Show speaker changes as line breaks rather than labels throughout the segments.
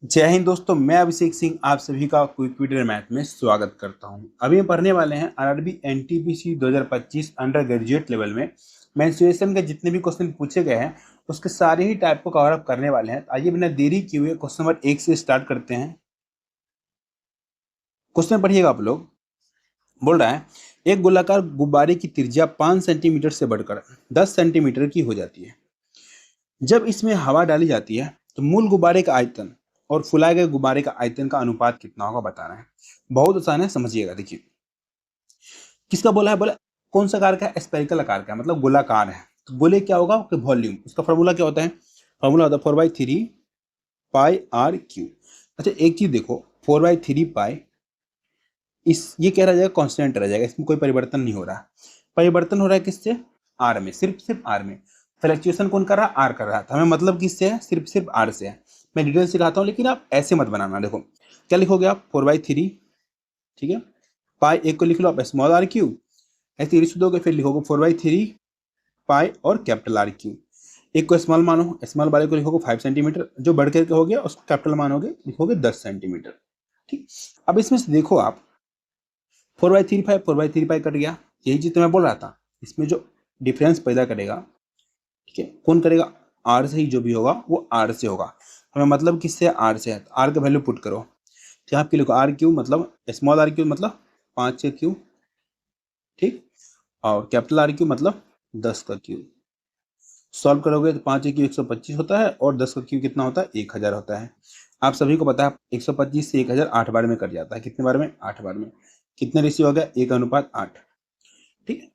जय हिंद दोस्तों, मैं अभिषेक सिंह आप सभी का क्विक ट्विटर मैथ में स्वागत करता हूं। अभी हम पढ़ने वाले हैं RRB NTPC 2025 under graduate level में मेंस्ट्रुएशन के जितने भी क्वेश्चन पूछे गए हैं उसके सारे ही टाइप को कवर अप करने वाले हैं। आइए बिना देरी किए हुए क्वेश्चन नंबर 1 से स्टार्ट करते हैं। क्वेश्चन पढ़िएगा आप लोग। बोल रहा है एक गोलाकार गुब्बारे की त्रिज्या 5 सेंटीमीटर से बढ़कर 10 सेंटीमीटर की हो जाती है। जब इसमें हवा डाली जाती है तो मूल गुब्बारे का आयतन और फुलाए गए गुब्बारे का आयतन का अनुपात कितना होगा बताना है। बहुत आसान है, समझिएगा। देखिए किसका बोला है, बोला कौन सा आकार का है, स्पेरिकल आकार का है, मतलब गोलाकार है। तो गोले क्या होगा कि वॉल्यूम, उसका फॉर्मूला क्या होता है, फॉर्मूला होता है 4/3 पाई आर क्यू। अच्छा एक चीज देखो, 4/3 पाई इस ये क्या रह जाएगा, कांस्टेंट रह जाएगा, इसमें कोई परिवर्तन नहीं हो रहा। परिवर्तन हो रहा है किससे, आर में, सिर्फ आर में। फ्लक्चुएशन कौन कर रहा है, आर कर रहा था। हमें मतलब किससे है, सिर्फ आर से है। मैं डिटेल सिखाता हूँ लेकिन आप ऐसे मत बनाना। देखो क्या लिखोगे आप, 4/3, ठीक है, पाई एक को लिख लो आप स्मॉल आर क्यू, ऐसे लिख दोगे, फिर लिखोगे 4/3 पाई और कैपिटल आर क्यू। एक को स्मॉल मानो, स्मॉल वाले को लिखोगे 5 सेंटीमीटर, जो बढ़ करके हो गया उसको कैपिटल मानोगे, लिखोगे 10 सेंटीमीटर। ठीक, अब इसमें से देखो आप 4/3 पाई कट गया, यही चीज तो मैं बोल रहा था। इसमें जो डिफरेंस पैदा करेगा, ठीक है, कौन करेगा, आर से ही जो भी होगा वो आर से होगा। हमें मतलब किससे, आर से है, तो आर का वैल्यू पुट करो। तो यहाँ पे लिखो आर क्यू मतलब स्मॉल आर क्यू मतलब 5 क्यू, ठीक, और कैपिटल आर क्यू मतलब 10 का क्यू। सॉल्व करोगे तो 5 क्यू 125 होता है और 10 का क्यू कितना होता है, 1000 होता है। आप सभी को पता है 125 से 1000 8 बार में कट जाता है। कितने बार में, 8 बार में। कितने रेशियो हो गया, 1:8। ठीक है,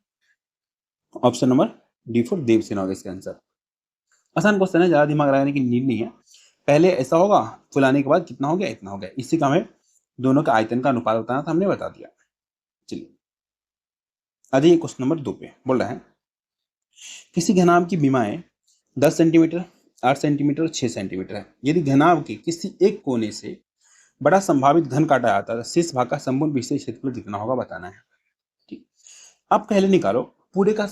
option number D for Devasena होगा इसका आंसर। आसान क्वेश्चन है, ज्यादा दिमाग लगाने की नीड नहीं है। पहले ऐसा होगा, फुलाने के बाद कितना हो गया, इतना हो गया। इसी का हमें दोनों का आयतन का अनुपात बताना था, हमने बता दिया। चलिए आ जाइए क्वेश्चन नंबर 2 पे। बोल रहा है किसी घनाभ की विमाएं 10 सेंटीमीटर, 8 सेंटीमीटर और 6 सेंटीमीटर है। यदि घनाभ के किसी एक कोने से बड़ा संभावित घन काटा जाता है तो शेष भाग का संपूर्ण विशेष क्षेत्रफल कितना होगा बताना है। ठीक, अब पहले निकालो पूरे का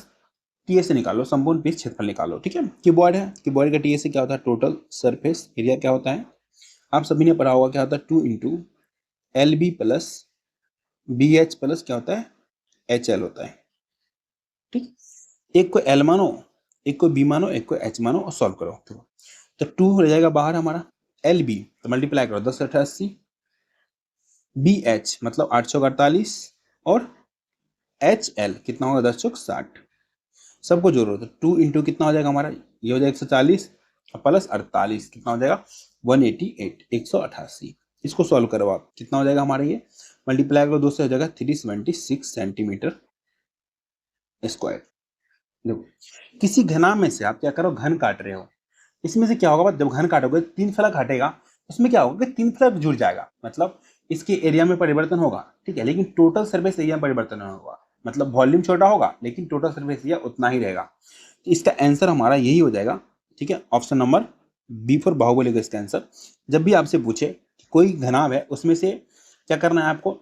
टीए से, निकालो संपूर्ण पीस क्षेत्रफल निकालो। ठीक है, कीबोर्ड है, कीबोर्ड का टीए से क्या होता है, टोटल सरफेस एरिया क्या होता है, आप सभी ने पढ़ा होगा क्या होता है, 2 × LB प्लस BH प्लस क्या होता है, HL होता है। ठीक, एक को L मानो, एक को B मानो, एक को H मानो और सॉल्व करो। तो 2 हो जाएगा बाहर हमारा, LB तो मल्टीप्लाई करो 10×88, BH मतलब 848 और HL कितना होगा, 10×60। सबको जोड़ो तो 2 इंटू कितना हो जाएगा हमारा, ये हो जाएगा 140 प्लस 48 कितना हो जाएगा, 188 188। इसको सॉल्व करो आप, कितना हो जाएगा हमारा, ये मल्टीप्लाई करो 2 से हो जाएगा 376 सेंटीमीटर स्क्वायर। देखो किसी घना में से आप क्या करो, घन काट रहे हो। इसमें से क्या होगा, जब घन काटोगे 3 फलक हटेगा, उसमें क्या होगा कि 3 फलक जुड़ जाएगा, मतलब इसके एरिया में परिवर्तन होगा। ठीक है, लेकिन टोटल सरफेस एरिया में परिवर्तन नहीं होगा, मतलब वॉल्यूम छोटा होगा लेकिन टोटल सरफेस एरिया उतना ही रहेगा। तो इसका आंसर हमारा यही हो जाएगा। ठीक है, option number B for Baahubali का इसका आंसर। जब भी आपसे पूछे कि कोई घनाभ है उसमें से क्या करना है आपको,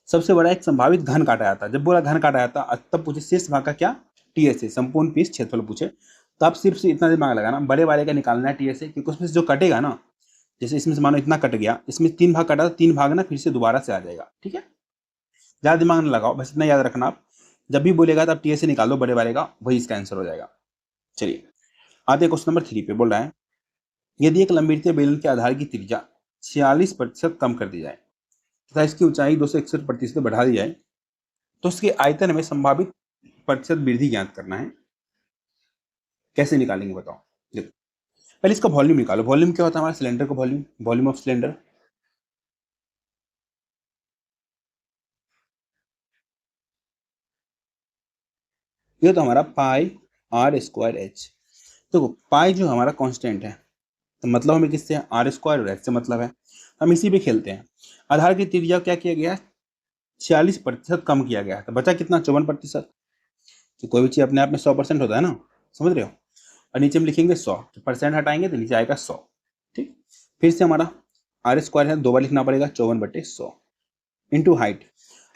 सबसे बड़ा एक संभावित घन काटा जाता है। जब बोला घन काटा जाता है तब पूछे शेष भाग का क्या, टीएसए संपूर्ण पीस क्षेत्रफल पूछे, तो आप सिर्फ से इतना दिमाग लगाना, बड़े वाले का निकालना है टीएसए, क्योंकि उसमें से जो कटेगा ना, जैसे इसमें से मानो इतना कट गया, इसमें 3 भाग कटा, 3 भाग ना फिर से दोबारा से आ जाएगा। ठीक है, ज्यादा दिमाग न लगाओ, बस इतना याद रखना आप, जब भी बोलेगा तो आप टीएसए निकाल दो बड़े वाले का, वही इसका आंसर हो जाएगा। चलिए आते क्वेश्चन नंबर 3 पे। बोल रहा है यदि एक लंबवृत्तीय बेलन के आधार की त्रिज्या 46% कम कर दी जाए तथा इसकी ऊंचाई 261% बढ़ा दी जाए तो उसके आयतन में संभावित प्रतिशत वृद्धि ज्ञात करना है। कैसे निकालेंगे बताओ। देखो पहले इसका वॉल्यूम निकालो। वॉल्यूम क्या होता है हमारा, सिलेंडर का वॉल्यूम, वॉल्यूम ऑफ सिलेंडर। ये तो हमारा पाई आर स्क्वायर एच। देखो पाई जो हमारा कांस्टेंट है, तो मतलब हमें किससे, आर स्क्वायर और एच से मतलब है। हम इसी पे खेलते हैं। आधार की त्रिज्या क्या किया गया, 46% कम किया गया, तो बचा कितना, 54%। तो कोई भी चीज अपने आप में 100% होता है ना, समझ रहे हो। और नीचे में लिखेंगे 100, तो परसेंट हटाएंगे तो नीचे आएगा 100। ठीक, फिर से हमारा आर स्क्वायर है, 2 बार लिखना पड़ेगा, 54/100 इंटू हाइट।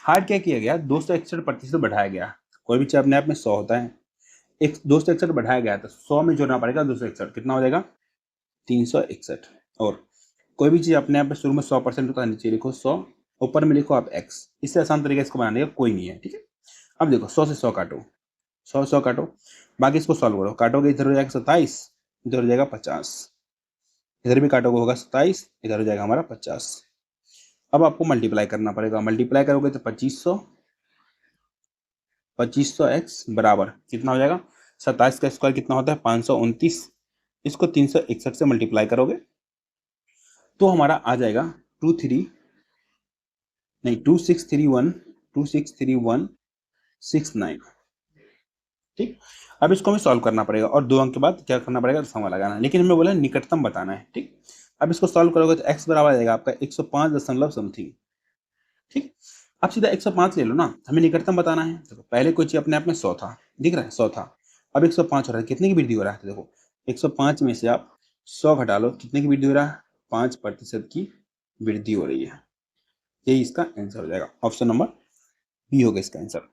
हाइट क्या किया गया, 261% बढ़ाया गया। कोई भी चीज अपने आप में 100 होता है, एक 261 बढ़ाया गया तो 100 में जोड़ना पड़ेगा 261, कितना हो जाएगा, 361। और कोई भी चीज अपने आप में शुरू में 100% होता है, नीचे लिखो 100, ऊपर में लिखो आप x। इससे आसान तरीका इसको बनाने का कोई नहीं है, ठीक है। अब देखो 100 से 100 काटो, 100 काटो, बाकी इसको सॉल्व करो। काटोगे इधर हो जाएगा 27, इधर हो जाएगा 50, इधर भी काटोगे होगा 27, इधर हो जाएगा हमारा 50। अब आपको मल्टीप्लाई करना पड़ेगा, मल्टीप्लाई करोगे तो 2500, 2500 एक्स बराबर कितना हो जाएगा, 27 का स्क्वायर कितना होता है 529, इसको 361 से मल्टीप्लाई करोगे तो हमारा आ जाएगा 263169। ठीक, अब इसको हमें सॉल्व करना पड़ेगा और 2 अंक के बाद क्या करना पड़ेगा, दशमलव लगाना है, लेकिन हमें बोला निकटतम बताना है। ठीक, अब इसको सॉल्व करोगे तो x बराबर आ जाएगा आपका 105 दशमलव समथिंग। ठीक, अब सीधा 105 ले लो ना, हमें निकटतम बताना है। देखो पहले कोई चीज अपने आप में 100 था, दिख रहा है 100 था, अब 105 हो रहा है, कितने की वृद्धि हो रहा है, देखो 105 में से आप 100 घटा लो, कितने की वृद्धि हो रहा है, 5% की वृद्धि हो रही है। यही इसका आंसर हो जाएगा, ऑप्शन नंबर बी होगा इसका आंसर।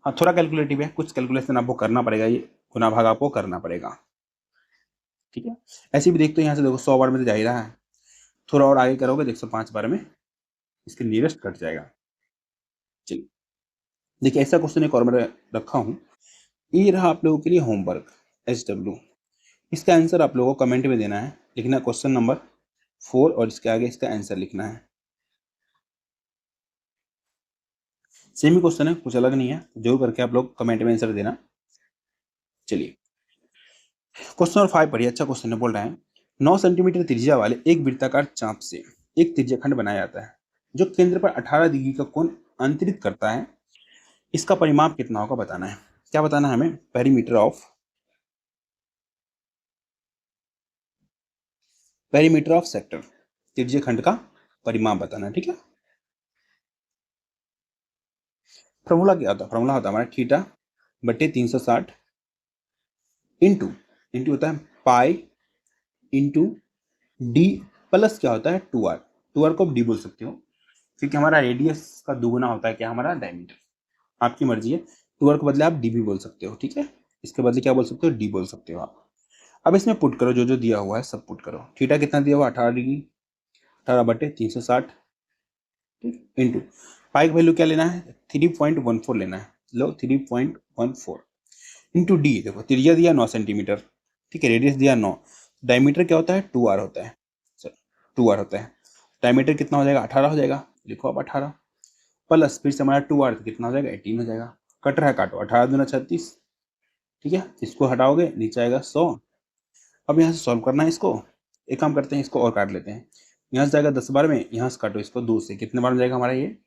हाँ थोड़ा कैलकुलेटिव है, कुछ कैलकुलेशन आपको करना पड़ेगा, ये गुना भाग आपको करना पड़ेगा। ठीक है, ऐसे भी देखते हो यहाँ से देखो 100 बार में तो जा ही रहा है, थोड़ा और आगे करोगे तो 105 बार में इसके नियरेस्ट कट जाएगा। चलिए देखिए, ऐसा क्वेश्चन एक और मैं रखा हूँ, ये रहा आप लोगों के लिए होमवर्क SW। इसका आंसर आप लोगों को कमेंट में देना है, लिखना क्वेश्चन नंबर 4 और इसके आगे इसका आंसर लिखना है। सेम ही क्वेश्चन है, कुछ अलग नहीं है, जरूर करके आप लोग कमेंट में आंसर देना। चलिए क्वेश्चन नंबर 5 पढ़िए, अच्छा क्वेश्चन है, बोल रहा है 9 सेंटीमीटर त्रिज्या वाले एक वृत्ताकार चाप से एक त्रिज्याखंड बनाया जाता है जो केंद्र पर 18 डिग्री का कोण अंतरित करता है, इसका परिमाप कितना होगा बताना है। क्या बताना है हमें, पेरीमीटर ऑफ सेक्टर, त्रिज्याखंड का परिमाप बताना है। ठीक है, फॉर्मूला क्या होता है, फॉर्मूला होता है हमारा थीटा बटे 360 इंटू इंटू होता है पाई इंटू डी प्लस क्या होता है 2r। 2r को आप डी बोल सकते हो क्योंकि हमारा रेडियस का दुगुना होता है क्या, हमारा डायमीटर। आपकी मर्जी है, 2r के बदले आप डी भी बोल सकते हो। ठीक है, इसके बदले क्या बोल सकते हो, डी बोल सकते हो आप। अब इसमें पुट करो, जो जो दिया हुआ है सब पुट करो। थीटा कितना दिया हुआ 18 डिग्री, 18 बटे 360, ठीक, इंटू पाई का वैल्यू क्या लेना है 3.14 लेना है, लो 3.14 इंटू डी, देखो त्रिज्या दिया 9 सेंटीमीटर, ठीक है, रेडियस दिया 9, डायमीटर क्या होता है 2r होता है, सर 2r होता है, डायमीटर कितना हो जाएगा 18 हो जाएगा, लिखो आप 18 प्लस फिर से हमारा 2r कितना हो जाएगा 18 हो जाएगा। कट रहा है काटो, 18 दूना 36, ठीक है, इसको हटाओगे नीचे आएगा 100। अब यहाँ से सॉल्व करना है इसको, एक काम करते हैं इसको और काट लेते हैं, यहाँ से जाएगा 10 बार में, यहाँ से काटो इसको 2 से, कितने बार में जाएगा हमारा ये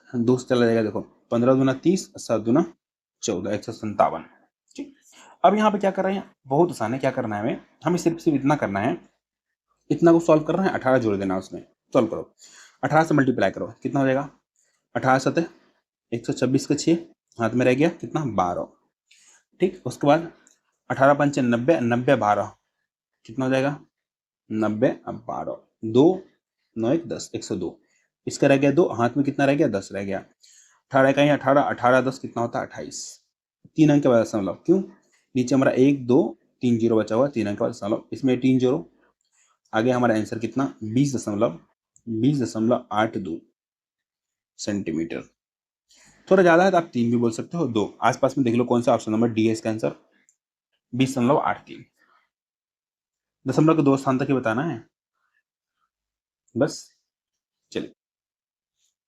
2 से चला जाएगा, देखो 15 दूना 30, 7 दूना 14, 157। ठीक, अब यहाँ पे क्या कर रहे हैं, बहुत आसान है, क्या करना है हमें सिर्फ इतना करना है, इतना को सॉल्व करना है, 18 जोड़ देना उसमें, सॉल्व करो 18 से मल्टीप्लाई करो, कितना हो जाएगा 18 सतह 126 के 6, हाथ में रह गया कितना 12। ठीक, उसके बाद 18 पंचे 90, 90 12 कितना हो जाएगा 90, अब 12 2 9 1 10, 102, इसका रह गया 2, हाथ में कितना रह गया 10 रह गया, 18 का ही 18, 18 10 कितना होता है 28, 3 अंक के बाद दशमलव, क्यों नीचे हमारा 1 2 3 जीरो बचा हुआ, 3 अंक के बाद दशमलव, इसमें 3 जीरो, आगे हमारा आंसर कितना 20.82 सेंटीमीटर। थोड़ा ज्यादा है तो आप 3 भी बोल सकते हो, 2 आसपास में देख लो कौन सा ऑप्शन नंबर डी है इसका आंसर 20.83। दशमलव के 2 स्थान तक ही बताना है बस। चलिए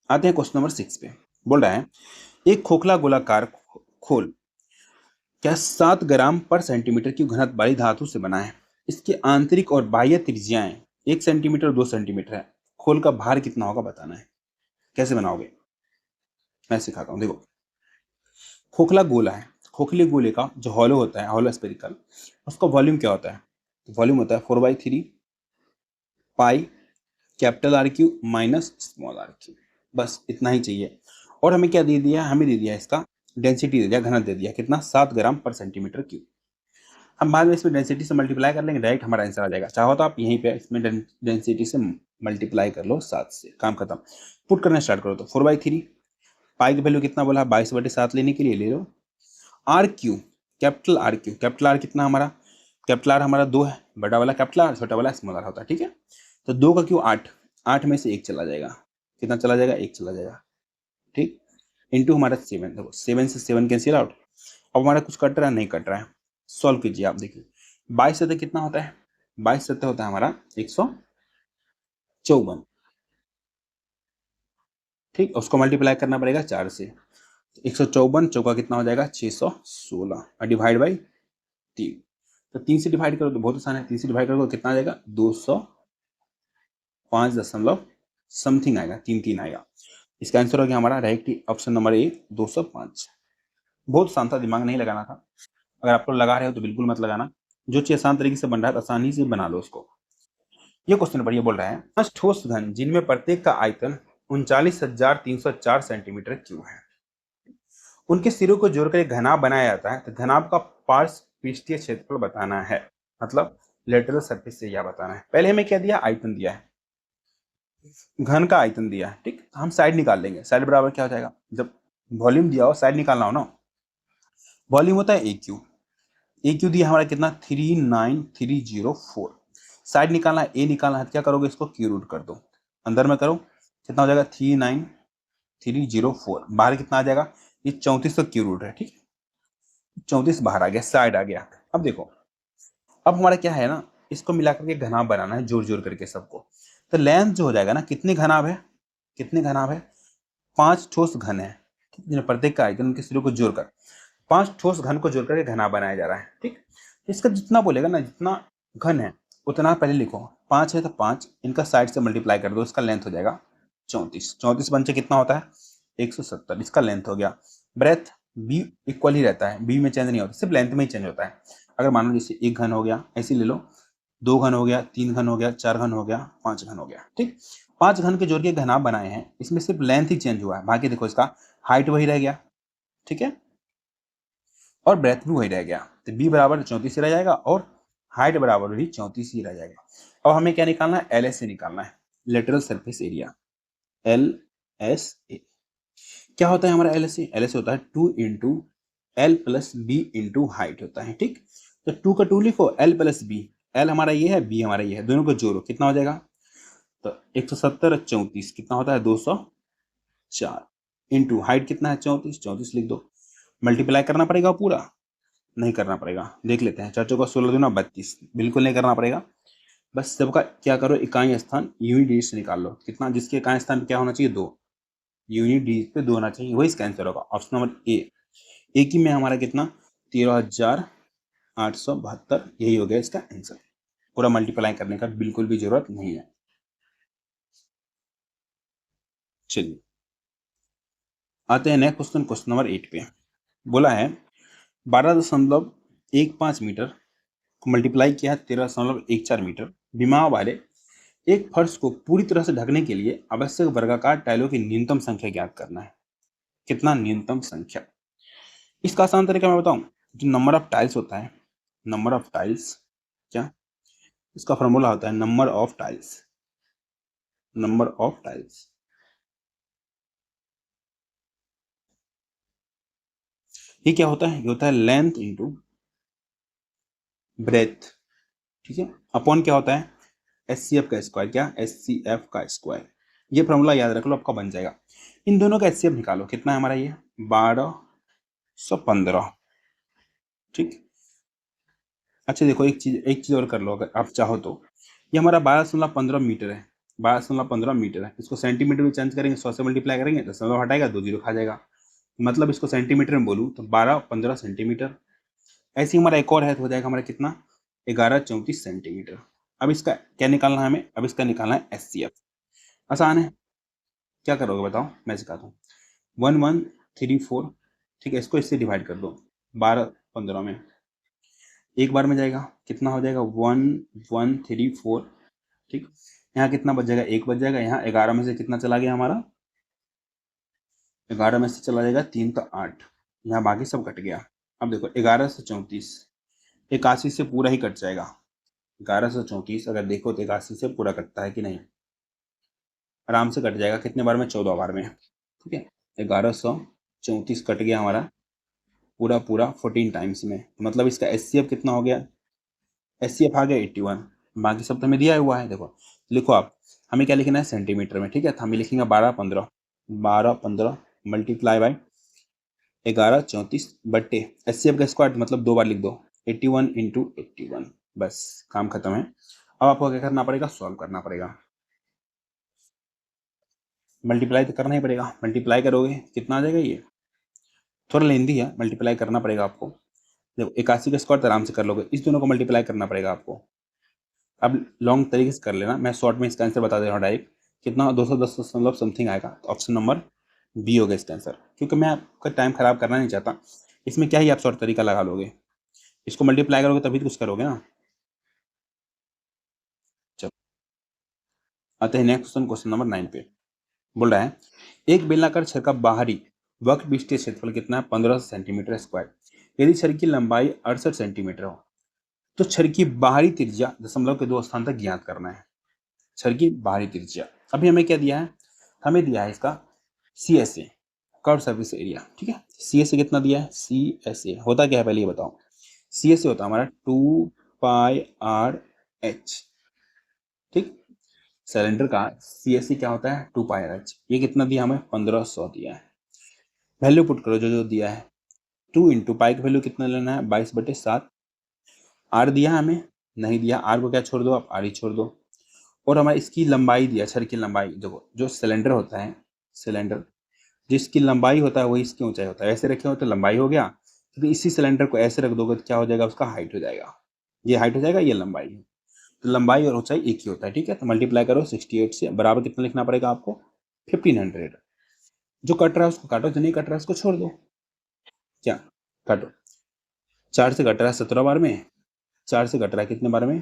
आते हैं क्वेश्चन नंबर 6 पे, बोल रहा है एक खोखला गोलाकार खोल क्या 7 ग्राम पर सेंटीमीटर की घनत्व वाली धातु से बना है, इसके आंतरिक और बाह्य त्रिज्याएं 1 सेंटीमीटर 2 सेंटीमीटर है, खोल का भार कितना होगा बताना है। कैसे बनाओगे मैं सिखाता हूँ, देखो खोखला गोला है, खोखले गोले का जो हॉलो होता है, हॉलो स्फेरिकल, उसका वॉल्यूम क्या होता है, वॉल्यूम होता है 4/3 pi capital R cube minus small R cube, बस इतना ही चाहिए। और हमें क्या दे दिया, हमें दे दिया इसका डेंसिटी दे दिया, घनत्व दे दिया कितना 7 ग्राम पर सेंटीमीटर क्यूब। हम बाद में इसमें डेंसिटी से मल्टीप्लाई कर लेंगे, डायरेक्ट हमारा आंसर आ जाएगा, चाहो तो आप यहीं पे इसमें डेंसिटी से मल्टीप्लाई कर लो 7 से, काम खत्म। पुट करना स्टार्ट करो तो 4/3 पाई की वैल्यू कितना बोला 22/7 लेने के लिए ले लो, R Q capital R Q, capital R कितना हमारा कैपिटल आर हमारा 2 है, बड़ा वाला कैपिटल आर, छोटा वाला स्मॉल आर होता है, ठीक है। तो 2 का क्यों 8, 8 में से 1 चला जाएगा, कितना चला जाएगा, 1 चला जाएगा, ठीक। इंटू हमारा 7, देखो 7 से 7 कैंसिल आउट। अब हमारा कुछ कट रहा है, नहीं कट रहा है, सॉल्व कीजिए आप, देखिए 22 सतह कितना होता है, 22 सतह होता है हमारा 154, ठीक। उसको मल्टीप्लाई करना पड़ेगा 4 से, 154 चौका कितना हो जाएगा 616 और डिवाइड बाई 3, तो 3 से डिवाइड करो तो बहुत आसान है, 3 से डिवाइड करोगे कितना आ जाएगा 205 दशमलव समथिंग आएगा, 3 आएगा। इसका आंसर हो गया हमारा डायरेक्ट ऑप्शन नंबर ए 205। बहुत आसान था, दिमाग नहीं लगाना था। अगर आप लोग लगा रहे हो तो बिल्कुल मत लगाना, जो चीज आसान तरीके से बन रहा है आसानी से बना लो उसको। ये क्वेश्चन बढ़िया बोल रहा है, 5 ठोस घन जिनमें प्रत्येक का आयतन 39,304 सेंटीमीटर क्यूब है, उनके सिरों को जोड़कर एक घनाभ बनाया जाता है, तो घनाभ का पार्श्व पृष्ठीय क्षेत्रफल बताना है, मतलब लेटरल सरफेस से यह बताना है। पहले हमें क्या दिया, आयतन दिया है, घन का आयतन दिया है, ठीक। हम साइड निकाल लेंगे, साइड बराबर क्या हो जाएगा, जब वॉल्यूम दिया हो साइड निकालना हो ना, वॉल्यूम होता है ए क्यू दिया हमारा कितना 39304, साइड निकालना है, ए निकालना है, क्या करोगे इसको क्यू रूट कर दो, अंदर में करो कितना हो जाएगा 39304, बाहर कितना आ जाएगा, ये 34 का क्यू रूट है, ठीक। 34 बाहर आ गया, साइड आ गया। अब देखो, अब हमारा क्या है ना, इसको मिला करके घनाभ बनाना है, जोड़ जोड़ करके सबको, तो लेंथ जो हो जाएगा ना, कितने घनाभ है, कितने घनाभ है, 5 ठोस घन है, जिन्हें प्रत्येक का आयतन उनके सिरों को जोड़कर 5 ठोस घन को जोड़ करके घनाभ बनाया जा रहा है, ठीक। इसका जितना बोलेगा ना, जितना घन है उतना पहले लिखो, 5 है तो 5 इनका साइड से मल्टीप्लाई कर दो, इसका लेंथ हो जाएगा 34, 34 पंचे कितना होता है 170, इसका लेंथ हो गया। ब्रेथ बी इक्वल ही रहता है, बी में चेंज नहीं होता, सिर्फ लेंथ में ही चेंज होता है। अगर मान लो जैसे 1 घन हो गया, ऐसे ले लो, 2 घन हो गया, 3 घन हो गया, 4 घन हो गया, 5 घन हो गया, ठीक। 5 घन के जोड़ के घनाभ बनाए हैं, इसमें सिर्फ लेंथ ही चेंज हुआ है, बाकी देखो इसका हाइट वही रह गया, ठीक है, और ब्रेथ भी वही रह गया, तो बी बराबर 34 ही रह जाएगा और हाइट बराबर भी 34 ही रह जाएगा। अब हमें क्या निकालना है, एल एस से निकालना है, lateral surface area, L S A. क्या होता है हमारा L S A, L S होता है 2 into L plus B into height होता है, ठीक। तो 2 का 2 लिखो, एल प्लस बी, एल हमारा ये है, बी हमारा ये है, दोनों को जोड़ो कितना हो जाएगा, तो 170 और 34 कितना होता है 204, इंटू हाइट कितना है 34, 34 लिख दो, मल्टीप्लाई करना पड़ेगा पूरा, नहीं करना पड़ेगा, देख लेते हैं, 4 चौका 16 दूना 32, बिल्कुल नहीं करना पड़ेगा, बस सबका क्या करो, इकाई स्थान यूनिट डिजिट से निकाल लो, कितना, जिसके इकाई स्थान पे क्या होना चाहिए 2, यूनिट डिजिट पे 2 होना चाहिए, वही इसका आंसर होगा ऑप्शन नंबर ए। एक ही में हमारा कितना 13,872, यही हो गया इसका आंसर, पूरा मल्टीप्लाई करने का बिल्कुल भी जरूरत नहीं है। चलिए आते हैं नेक्स्ट क्वेश्चन, क्वेश्चन नंबर 8 पे बोला है 12.15 मीटर को मल्टीप्लाई किया है 13.14 मीटर विमा वाले एक फर्श को पूरी तरह से ढकने के लिए आवश्यक वर्गाकार टाइलों की न्यूनतम संख्या ज्ञात करना है, कितना न्यूनतम संख्या। इसका आसान तरीका मैं बताऊं, जो नंबर ऑफ टाइल्स होता है, नंबर ऑफ टाइल्स, क्या इसका फॉर्मूला होता है number of tiles, number of tiles, ये क्या होता है, ये होता है लेंथ इंटू ब्रेथ, ठीक है, अपॉन क्या होता है एस सी एफ का स्क्वायर, क्या एस सी एफ का स्क्वायर, ये फॉर्मूला याद रख लो आपका बन जाएगा। इन दोनों का एच सी एफ निकालो, कितना है हमारा ये 1215, ठीक। अच्छा देखो एक चीज और कर लो, अगर आप चाहो तो, ये हमारा 12.15 मीटर है, 12.15 मीटर है, इसको सेंटीमीटर में चेंज करेंगे, 100 से मल्टीप्लाई करेंगे, दशमलव हटाएगा 2 जीरो खा जाएगा, मतलब इसको सेंटीमीटर में बोलूँ तो 12-15 सेंटीमीटर। ऐसे ही हमारा एक और है, तो हो जाएगा हमारा कितना 1134 सेंटीमीटर। अब इसका क्या निकालना है हमें, अब इसका निकालना है एस सी एफ, आसान है, क्या करोगे बताओ, मैं सिखाता हूँ, 1134, ठीक है, इसको इससे डिवाइड कर दो 12-15 में, एक बार में जाएगा, कितना हो जाएगा 1134, ठीक। यहाँ कितना बच जाएगा, एक बच जाएगा, यहाँ 11 में से कितना चला गया हमारा, 11 में से चला जाएगा 3 तो 8, यहाँ बाकी सब कट गया। अब देखो 11 से 34, 81 से पूरा ही कट जाएगा, 11 से 34 अगर देखो तो 81 से पूरा कटता है कि नहीं, आराम से कट जाएगा, कितने बार में 14 बार में, ठीक है, 1134 कट गया हमारा पूरा पूरा 14 टाइम्स में, मतलब इसका एच सी एफ कितना हो गया SCF आ गया 81, बाकी सब तो हमें दिया हुआ है। देखो लिखो आप, हमें क्या लिखना है सेंटीमीटर में, ठीक है। तो हम लिखेंगे 12 15 मल्टीप्लाई बाय 11 34 बट्टे SCF का स्क्वायर, मतलब 2 बार लिख दो, 81 इंटू 81, बस काम खत्म है। अब आपको क्या करना पड़ेगा, सॉल्व करना पड़ेगा। मल्टीप्लाई तो करना ही पड़ेगा, मल्टीप्लाई करोगे कितना आ जाएगा, ये थोड़ा लेंदी है, मल्टीप्लाई करना पड़ेगा आपको। देखो 81 का स्क्वायर तो आराम से कर लोगे, इस दोनों को मल्टीप्लाई करना पड़ेगा आपको। अब लॉन्ग तरीके से कर लेना, मैं शॉर्ट में इसका आंसर बता दे रहा हूँ डायरेक्ट, कितना 210 दशमलव समथिंग आएगा। तो ऑप्शन नंबर बी होगा इसका आंसर, क्योंकि मैं आपका टाइम खराब करना नहीं चाहता। इसमें क्या ही आप शॉर्ट तरीका लगा लोगे, इसको मल्टीप्लाई करोगे तभी तो कुछ करोगे ना। चलो आते हैं नेक्स्ट क्वेश्चन, क्वेश्चन नंबर 9 पे। बोल रहा है एक बेलनाकार छड़ का बाहरी वक्र पृष्ठीय क्षेत्रफल कितना है, 15 सेंटीमीटर स्क्वायर। यदि छड़ की लंबाई 68 सेंटीमीटर हो तो छड़ की बाहरी त्रिज्या दशमलव के 2 स्थान तक ज्ञात करना है। छड़ की बाहरी त्रिज्या, अभी हमें क्या दिया है, हमें दिया है इसका CSA, कर्व सर्फेस एरिया, ठीक है। CSA कितना दिया है, CSA होता क्या है पहले ये बताओ। CSA होता है हमारा 2πRH, ठीक। सिलेंडर का CSA क्या होता है, 2πRH। ये कितना दिया हमें, 1500 दिया है। वैल्यू पुट करो जो जो दिया है, 2 इंटू पाई का वैल्यू कितना लेना है, 22/7। आर दिया हमें, नहीं दिया, आर को क्या छोड़ दो आप, आर ही छोड़ दो। और हमारे इसकी लंबाई दिया, छड़ की लंबाई, देखो जो सिलेंडर होता है, सिलेंडर जिसकी लंबाई होता है वही इसकी ऊंचाई होता है। ऐसे रखे हो तो लंबाई हो गया, तो इसी सिलेंडर को ऐसे रख दोगे तो क्या हो जाएगा, उसका हाइट हो जाएगा। ये हाइट हो जाएगा, ये लंबाई है। तो लंबाई और ऊंचाई एक ही होता है, ठीक है। तो मल्टीप्लाई करो 68 से, बराबर कितना लिखना पड़ेगा आपको, 1500। जो कट रहा है उसको काटो, जो नहीं कट रहा है उसको छोड़ दो। क्या काटो, 4 से कट रहा है 17 बार में, 4 से कट रहा है कितने बार में,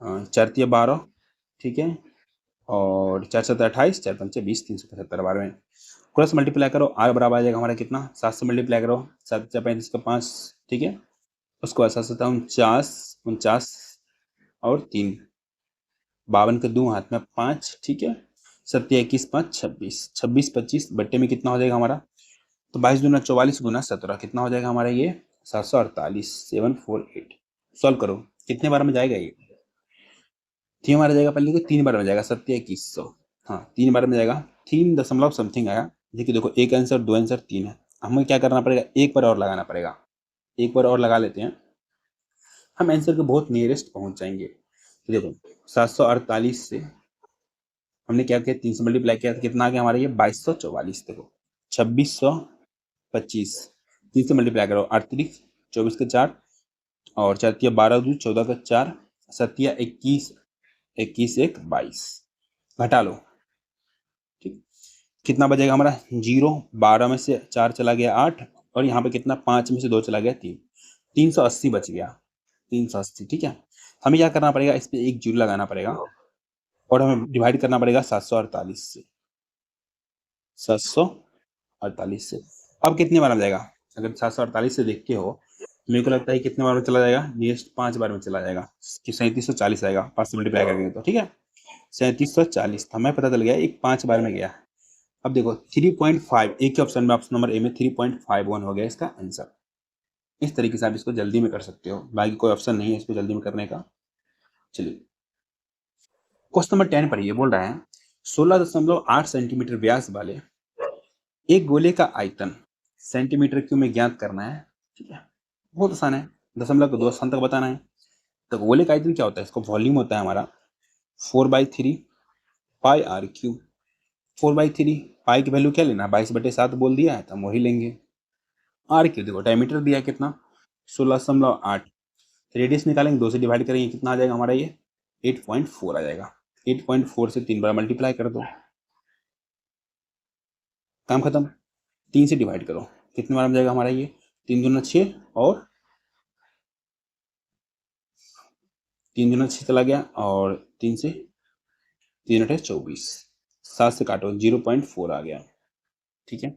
4 तिया 12, ठीक है। और 4 7 28, 4 5 20, 375 बार में। क्रॉस मल्टीप्लाई करो, आर बराबर आ जाएगा हमारा कितना, 7 से मल्टीप्लाई करो, 7 4 35 का 5, ठीक है। उसके बाद 7 7 49, 49 और 3, 52 के 2 हाथ में 5, ठीक है। 7 21 5 26, 26 25 बट्टे में कितना हो जाएगा हमारा, तो 22 दूना 44 गुना 17 कितना हो जाएगा हमारा ये, 748, 748। सॉल्व करो कितने बार में जाएगा ये, 3 बार जाएगा, पहले तो 3 बार में जाएगा, 7 21 100, हाँ 3 बार में जाएगा, 3 दशमलव समथिंग आया। देखिए देखो, एक आंसर, 2 आंसर, 3 है। हमें क्या करना पड़ेगा, एक बार और लगाना पड़ेगा, एक बार और लगा लेते हैं, हम आंसर के बहुत नियरेस्ट पहुंच जाएंगे। तो देखो 748 से हमने क्या किया, 3 से मल्टीप्लाई किया तो कितना आ गया हमारा ये, 2244। देखो 2625, 3 से मल्टीप्लाई करो, 38, 24 के 4, और 4 तिया 12 2 14 का 4, 7 21, 21 1 22, घटा लो, ठीक। कितना बचेगा हमारा, 0, 12 में से 4 चला गया 8, और यहाँ पे कितना, 5 में से 2 चला गया 3, 380 बच गया, 380, ठीक है। हमें क्या करना पड़ेगा, इस पे एक जीरो लगाना पड़ेगा, और हमें डिवाइड करना पड़ेगा 748 से, 748 से। अब कितने बार में जाएगा, अगर 748 से देखते हो, मेरे को लगता है कितने बार में चला जाएगा, नेक्स्ट 5 बार में चला जाएगा, कि 3740 आएगा, 5 से मल्टीप्लाई करेंगे तो, ठीक है। 3740 हमें पता चल गया, एक 5 बार में गया। अब देखो 3.5, एक ही ऑप्शन में, ऑप्शन नंबर ए में 3.51 हो गया इसका आंसर। इस तरीके से आप इसको जल्दी में कर सकते हो, बाकी कोई ऑप्शन नहीं है इसको जल्दी में करने का। चलिए क्वेश्चन नंबर 10 पर ये बोल रहा है 16.8 सेंटीमीटर व्यास वाले एक गोले का आयतन सेंटीमीटर क्यूब में ज्ञात करना है, ठीक है। बहुत आसान है, दशमलव को 2 स्थान तक बताना है। तो गोले का आयतन क्या होता है, इसको वॉल्यूम होता है हमारा 4/3 पाई आर क्यूब। 4/3 पाई की वैल्यू क्या लेना, 22/7 बोल दिया है तो हम वही लेंगे। आर क्यूब देखो डायमीटर दिया कितना, 16.8, रेडियस निकालेंगे, 2 से डिवाइड करेंगे, कितना आ जाएगा हमारा ये, 8.4 आ जाएगा। 8.4 से 3 बार मल्टीप्लाई कर दो, काम खत्म। 3 से डिवाइड करो, कितने बार में जाएगा हमारा ये, 3 दूना 6, और 3 दूना 6 चला गया, और 3 से 3 अठे 24, 7 से काटो, 0.4 आ गया, ठीक है।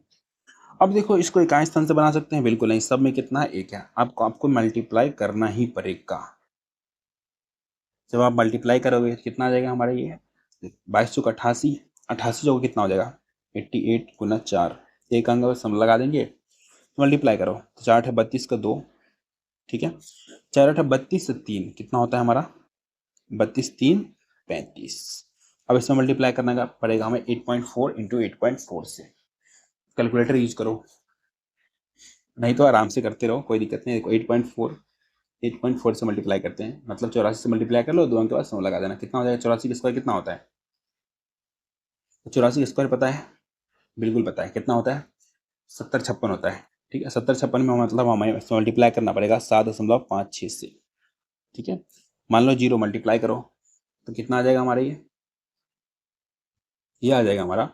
अब देखो इसको इकाई स्थान से बना सकते हैं, बिल्कुल नहीं, सब में कितना है, एक है, आपको आपको मल्टीप्लाई करना ही पड़ेगा। जब आप मल्टीप्लाई करोगे कितना आ जाएगा हमारा ये, 22 चौक 88, 88 चौक कितना हो जाएगा, 88 गुना 4, एक अंक सम लगा देंगे, मल्टीप्लाई करो तो 4 है 32 का 2, ठीक है, 4 8 32 से 3 कितना होता है हमारा 32 3 35। अब इसमें मल्टीप्लाई करना का पड़ेगा हमें 8.4 इंटू 8.4 से। कैलकुलेटर यूज करो, नहीं तो आराम से करते रहो, कोई दिक्कत नहीं। देखो 8.4 से मल्टीप्लाई करते हैं, मतलब 84 से मल्टीप्लाई कर लो, 2 अंक के बाद 100 लगा देना। कितना हो जाएगा 84 का स्क्वायर कितना होता है? 84 का स्क्वायर पता है? बिल्कुल पता है, कितना होता है? 70 56 होता है। ठीक है, 70 56 में मतलब हमें मल्टीप्लाई करना पड़ेगा 7.56 से। ठीक है, मान लो 0 मल्टीप्लाई करो तो कितना आ जाएगा हमारा ये आ जाएगा हमारा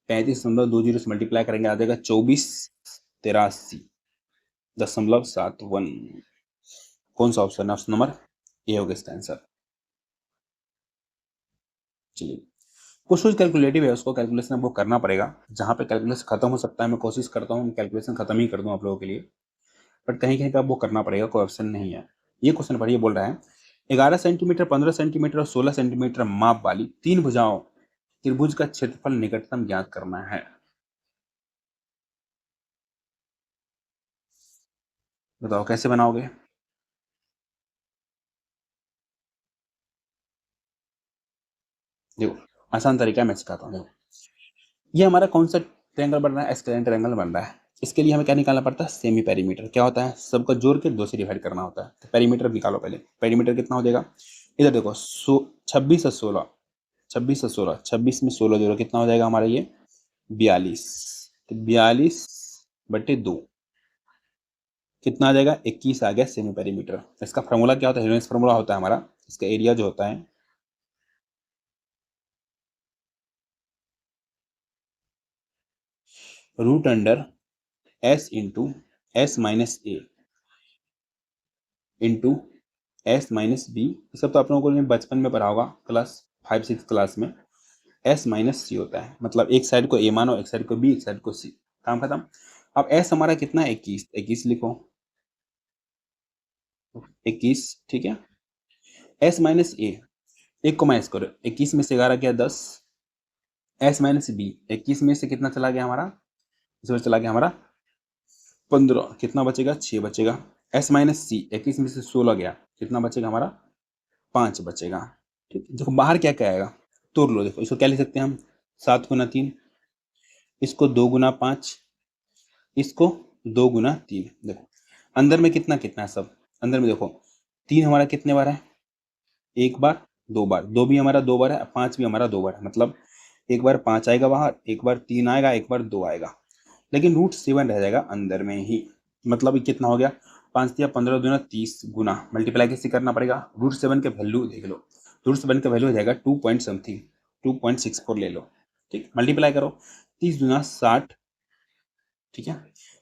35.20 से मल्टीप्लाई करेंगे आ जाएगा 2483.71। कौन सा ऑप्शन है? ऑप्शन नंबर ए होगा इसका आंसर। चलिए, कुछ कैलकुलेटिव है, उसको कैलकुलेशन आपको करना पड़ेगा। जहाँ पे कैलकुलेशन खत्म हो सकता है, मैं कोशिश करता हूँ कैलकुलेशन खत्म ही कर दूँ आप लोगों के लिए, बट कहीं कहीं का वो करना पड़ेगा, कोई ऑप्शन नहीं है। ये क्वेश्चन पढ़िए, बोल रहा है 11 सेंटीमीटर 15 सेंटीमीटर और 16 सेंटीमीटर माप वाली 3 भुजाओं त्रिभुज का क्षेत्रफल निकटतम ज्ञात करना है। बताओ कैसे बनाओगे? देखो आसान तरीका मैं सिखाता हूँ। देखो ये हमारा कौन सा ट्रायंगल बन रहा है? एस्केलेंट ट्रायंगल बन रहा है। इसके लिए हमें क्या निकालना पड़ता है? Semi perimeter. क्या होता है? सबको जोड़ के 2 से डिवाइड करना होता है। तो पेरीमीटर निकालो पहले। पेरीमीटर कितना हो जाएगा? इधर देखो 26 और 16, 26 और 16, 26 में 16 जोड़ो कितना हो जाएगा हमारा ये 42। तो 42/2 कितना आ जाएगा? 21 आ गया सेमी पेरीमीटर। इसका फॉर्मूला क्या होता है? हेल्महोल्ट्ज फॉर्मूला होता है हमारा। इसका एरिया जो होता है √S/(S-A) इंटू S-B। सब तो आप लोगों को बचपन में पढ़ा होगा, क्लास 5 6 क्लास में। S-C होता है, मतलब एक साइड को A मानो, एक साइड को B, एक साइड को C। काम खत्म। अब S हमारा कितना है? 21, 21 लिखो 21। ठीक है, S-A, एक को माइनस करो, 21 में से 11 गया 10। S-B, 21 में से कितना चला गया हमारा? इसमें चला गया हमारा 15, कितना बचेगा? 6 बचेगा। S-C, 21 में से 16 गया, कितना बचेगा हमारा? 5 बचेगा। ठीक है, देखो बाहर क्या क्या आएगा, तोड़ लो। देखो इसको क्या लिख सकते हैं हम? 7 × 3, इसको 2 × 5, इसको 2 × 3। देखो अंदर में कितना कितना है सब? अंदर में देखो 3 हमारा कितने बार है? एक बार, 2 बार, 2 भी हमारा 2 बार है, 5 भी हमारा 2 बार है। मतलब एक बार 5 आएगा बाहर, एक बार 3 आएगा, एक बार 2 आएगा, लेकिन √7 रह जाएगा अंदर में ही। मतलब ये कितना हो गया? 5 या 15 दूना 30 गुना मल्टीप्लाई कैसे करना पड़ेगा? √7 के वैल्यू देख लो। √7 का वैल्यू हो जाएगा 2 पॉइंट समथिंग, 2.64 ले लो। ठीक, मल्टीप्लाई करो, 30 दूना 60। ठीक है,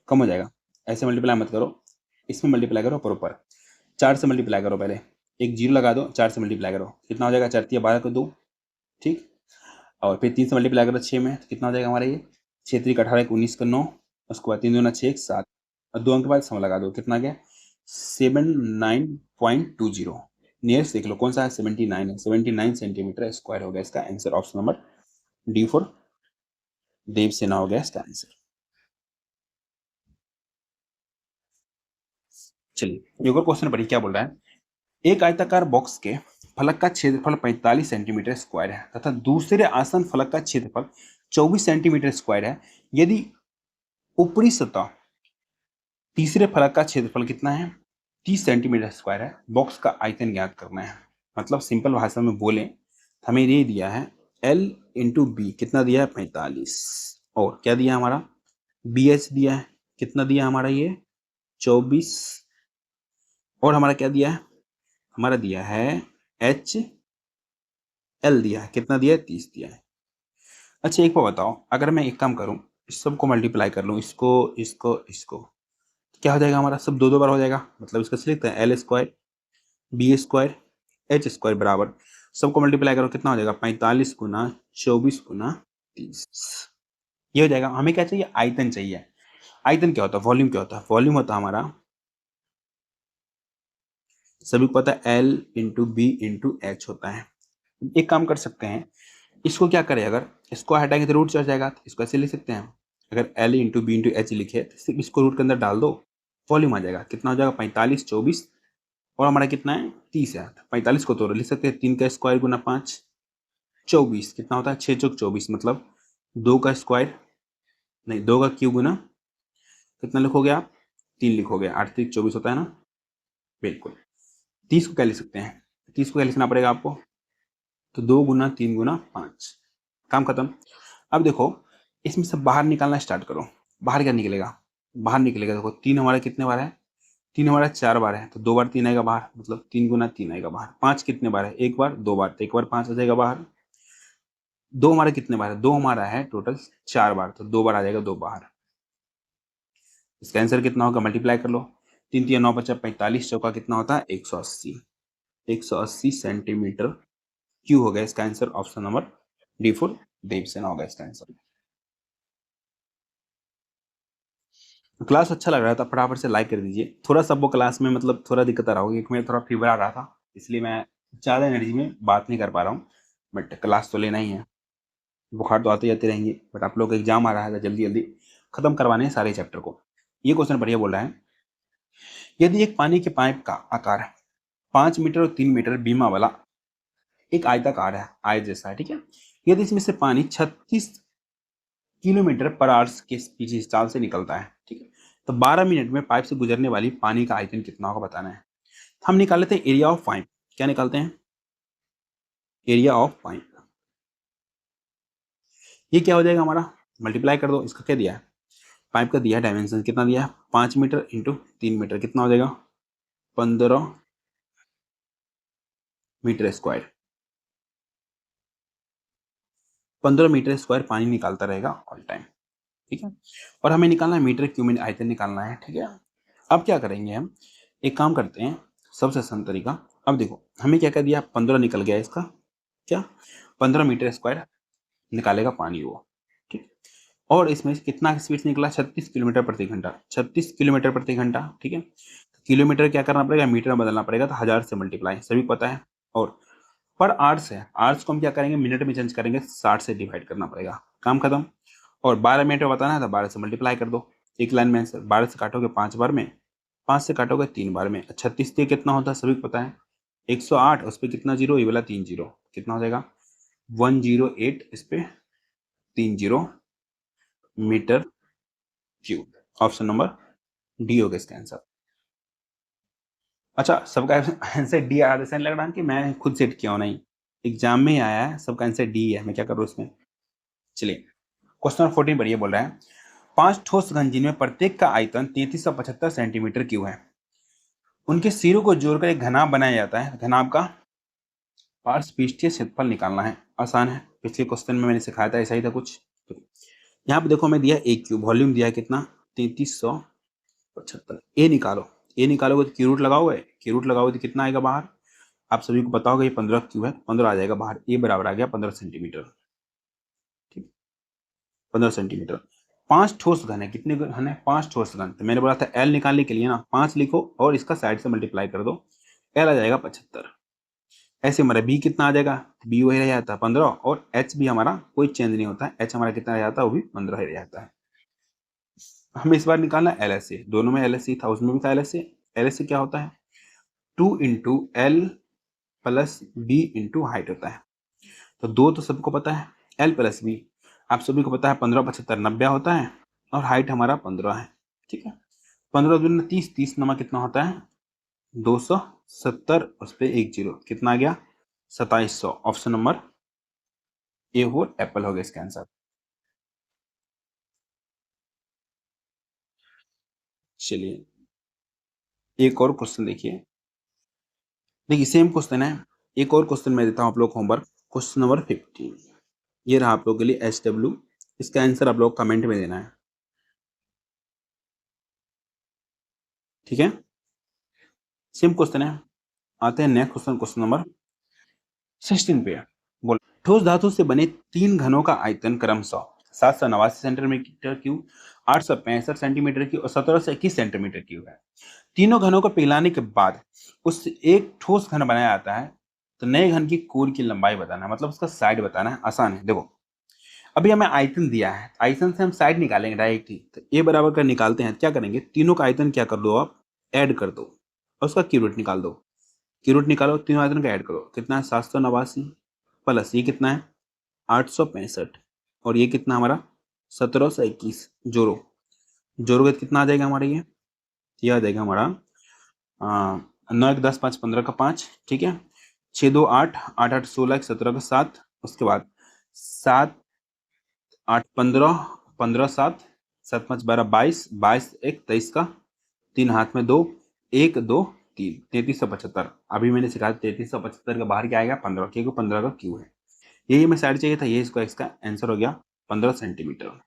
कम हो जाएगा, ऐसे मल्टीप्लाई मत करो, इसमें मल्टीप्लाई करो प्रॉपर। 4 से मल्टीप्लाई करो, पहले एक जीरो लगा दो, 4 से मल्टीप्लाई करो, कितना हो जाएगा? 4 × 12 को 2। ठीक, और फिर 3 से मल्टीप्लाई करो 6 में, तो कितना हो जाएगा हमारा ये 6 × 3 = 18, 19 का 9, उसके बाद 3 दूना 6 7, और 2 अंक के बाद सम लगा दो, कितना गया? 79.20। नियरेस्ट देख लो कौन सा है? 79 है। 79 सेंटीमीटर स्क्वायर हो गया इसका answer. Option number D for Devasena हो गया इसका आंसर। चलिए एक और क्वेश्चन पढ़िए, क्या बोल रहा है? एक आयताकार बॉक्स के फलक का क्षेत्रफल 45 सेंटीमीटर स्क्वायर है तथा दूसरे आसन फलक का क्षेत्रफल 24 सेंटीमीटर स्क्वायर है। यदि ऊपरी सतह तीसरे फलक का क्षेत्रफल कितना है? 30 सेंटीमीटर स्क्वायर है। बॉक्स का आयतन ज्ञात करना है। मतलब सिंपल भाषा में बोले, हमें ये दिया है L/B, कितना दिया है? 45। और क्या दिया हमारा? BH दिया है, कितना दिया हमारा ये 24। और हमारा क्या दिया है? हमारा दिया है HL दिया है, कितना दिया है? 30 दिया है। अच्छा एक बार बताओ, अगर मैं एक काम करूं, इस सबको मल्टीप्लाई कर लूं, इसको इसको इसको, क्या हो जाएगा हमारा? सब 2 2 बार हो जाएगा। मतलब इसका लिखते हैं L² B² H² बराबर, सबको मल्टीप्लाई करो, कितना हो जाएगा? 45 × 24 × 30। ये हो जाएगा। हमें क्या चाहिए? आयतन चाहिए। आयतन क्या होता है? वॉल्यूम क्या होता है? वॉल्यूम होता है हमारा, सभी को पता है, L/B/H होता है। एक काम कर सकते हैं, इसको क्या करें, अगर इसको हटाएंगे तो रूट चढ़ जाएगा, तो इसको ऐसे लिख सकते हैं। अगर L/B/H लिखे तो सिर्फ इसको रूट के अंदर डाल दो, वॉल्यूम आ जाएगा, कितना हो जाएगा 45 24 और हमारा कितना है 30 है। 45 को तो लिख सकते हैं 3 का स्क्वायर गुना 5 24, कितना होता है 6 चौक 24, मतलब 2 का स्क्वायर नहीं 2 का क्यूब गुना कितना लिखोगे आप 3 लिखोगे, 8 3 24 होता है ना, बिल्कुल। 30 को क्या लिख सकते हैं, 30 को क्या लिखना पड़ेगा आपको, तो 2 गुना 3 गुना 5, काम खत्म। अब देखो इसमें से बाहर निकालना स्टार्ट करो, बाहर क्या निकलेगा, बाहर निकलेगा देखो 3 हमारा कितने बार है, 3 हमारा 4 बार है, तो 2 बार 3 आएगा बाहर, मतलब 3 गुना 3 आएगा बाहर। 5 कितने बार है, एक बार 2 बार, तो एक बार 5 आ जाएगा बाहर। 2 हमारा कितने बार है, 2 हमारा है टोटल 4 बार, तो 2 बार आ जाएगा 2 बाहर। इसका आंसर कितना होगा, मल्टीप्लाई कर लो, 3 3 9 5 45 चौका कितना होता है 180, 180 सेंटीमीटर क्यों हो गया इसका answer, option number D for Devasena होगा इसका आंसर। क्लास अच्छा लग रहा था, फटाफट से लाइक कर दीजिए। थोड़ा सबको क्लास में मतलब थोड़ा दिक्कत आ रहा होगी, मेरा थोड़ा फीवर आ रहा था, इसलिए मैं ज़्यादा एनर्जी में बात नहीं कर पा रहा हूँ, बट क्लास तो लेना ही है। बुखार तो आते जाते रहेंगे, बट आप लोग का एग्जाम आ रहा है तो जल्दी जल्दी खत्म करवाने हैं सारे चैप्टर को। ये क्वेश्चन बढ़िया बोल रहा है, यदि एक पानी के पाइप का आकार 5 मीटर और 3 मीटर बीमा वाला एक आयताकार है, आयत जैसा है, ठीक है, यदि इसमें से पानी 36 किलोमीटर पर आवर्स के पीछे चाल से निकलता है, ठीक है, तो 12 मिनट में पाइप से गुजरने वाली पानी का आयतन कितना होगा बताना है। हम निकाल लेते हैं एरिया ऑफ पाइप, क्या निकालते हैं, एरिया ऑफ पाइप, ये क्या हो जाएगा हमारा, मल्टीप्लाई कर दो, इसका क्या दिया है, पाइप का दिया है डायमेंशन कितना दिया है 5 मीटर इंटू 3 मीटर, कितना हो जाएगा 15 मीटर स्क्वायर, 15 मीटर स्क्वायर पानी निकालता रहेगा ऑल टाइम, ठीक है। और हमें निकालना है मीटर क्यूब में आयतन निकालना है, ठीक है। अब क्या करेंगे हम, एक काम करते हैं, सबसे आसान तरीका, अब देखो हमें क्या कर दिया 15 निकल गया इसका, क्या 15 मीटर स्क्वायर निकालेगा पानी वो, ठीक। और इसमें से कितना स्पीड से निकला 36 किलोमीटर प्रति घंटा, 36 किलोमीटर प्रति घंटा, ठीक है। किलोमीटर क्या करना पड़ेगा, मीटर में बदलना पड़ेगा, तो 1000 से मल्टीप्लाई, सभी को पता है। और पर आवर्स है, आवर्स को हम क्या करेंगे मिनट में चेंज करेंगे, 60 से डिवाइड करना पड़ेगा, काम खत्म। और 12 मिनट में बताना है तो 12 से मल्टीप्लाई कर दो, एक लाइन में आंसर, 12 से काटोगे 5 बार में, 5 से काटोगे 3 बार में, 36 से कितना होता है सभी को पता है 108, उस पर कितना जीरो, ये वाला 3 जीरो, कितना हो जाएगा 108, इस पे 3 zero metre cube, option number D होगा इसका आंसर। अच्छा सबका आंसर डी आ रहा है, लग रहा है कि मैं खुद सेट किया हूं, नहीं एग्जाम में ही आया है, सबका आंसर डी है, मैं क्या करूँ इसमें। चलिए क्वेश्चन नंबर 14 बढ़िया बोल रहा है, 5 ठोस घन जिनमें प्रत्येक का आयतन 3375 सेंटीमीटर क्यूब है, उनके सिरों को जोड़कर एक घनाभ बनाया जाता है, घनाभ का पार्श्वपृष्ठीय क्षेत्रफल निकालना है, आसान है, पिछले क्वेश्चन में मैंने सिखाया था ऐसा ही था कुछ। तो यहाँ पे देखो हमें दिया एक क्यूब, वॉल्यूम दिया है कितना 3375, ए निकालो, ए निकालोगे तो क्यू रूट लगाओगे, क्यू रूट लगाओगे तो कितना आएगा बाहर, आप सभी को पता होगा ये 15 क्यूब है, 15 आ जाएगा बाहर, ए बराबर आ गया 15 सेंटीमीटर, ठीक 15 सेंटीमीटर। 5 ठोस घन है, कितने घन है 5 ठोस घन, तो मैंने बोला था एल निकालने के लिए ना 5 लिखो और इसका साइड से मल्टीप्लाई कर दो, एल आ जाएगा 75, ऐसे हमारा बी कितना आ जाएगा, बी वही रह जाता है 15, और एच भी हमारा कोई चेंज नहीं होता है, एच हमारा कितना रह जाता है वो भी 15 ही रह जाता है। हमें इस बार निकालना है एल एस ए, दोनों में एल एस सी था, उसमें भी था L S A, L S A क्या होता है 2 into L plus B into height होता है, तो दो तो सबको पता है, एल प्लस बी आप सभी को पता है 15 75 90 होता है, और हाइट हमारा 15 है, ठीक है। 15 दूनी 30, 30 नमा कितना होता है 270, उस पर एक जीरो कितना आ गया 2700, ऑप्शन नंबर ए हो एप्पल हो गया इसका आंसर। चलिए एक और क्वेश्चन देखिए, देखिए सेम क्वेश्चन है, एक और क्वेश्चन मैं देता हूँ आप लोग होमवर्क, क्वेश्चन नंबर 15, ये रहा आप लोग के लिए एच डब्ल्यू, इसका आंसर आप लोग कमेंट में देना है, ठीक है। सेम क्वेश्चन है, आते हैं नेक्स्ट क्वेश्चन, क्वेश्चन नंबर 16 पे, बोल ठोस धातु से बने 3 घनों का आयतन क्रमशः 789 सेंटीमीटर क्यूब, 865 सेंटीमीटर क्यूब और 1721 सेंटीमीटर क्यूब है। तीनों घनों को पिघलाने के बाद उससे एक ठोस घन बनाया जाता है, तो नए घन की कोर की लंबाई बताना है, मतलब उसका साइड बताना है, आसान है। देखो अभी हमें आयतन दिया है, आयतन से हम साइड निकालेंगे डायरेक्ट ही। तो ए बराबर कर निकालते हैं, क्या करेंगे, तीनों का आयतन क्या कर दो आप, ऐड कर दो और उसका क्यूब रूट निकाल दो। क्यूब रूट निकालो, तीनों आयतन का ऐड करो, कितना है 789 प्लस ये कितना है 865 और ये कितना हमारा 1721। जोड़ो, जोड़ोगे तो कितना आ जाएगा हमारा, ये आ जाएगा हमारा 9 1 10 5 15 का 5, ठीक है। 6 2 8 8 8 16 17 का 7, उसके बाद 7 8 15 15 7 7 5 12 22 22 1 23 का 3 हाथ में 2 1 2 3 3375। अभी मैंने सिखाया 3375 का बाहर क्या आएगा 15, क्योंकि 15 का क्यू है। यही हमें साइड चाहिए था, ये इसका इसका आंसर हो गया 15 centimetre.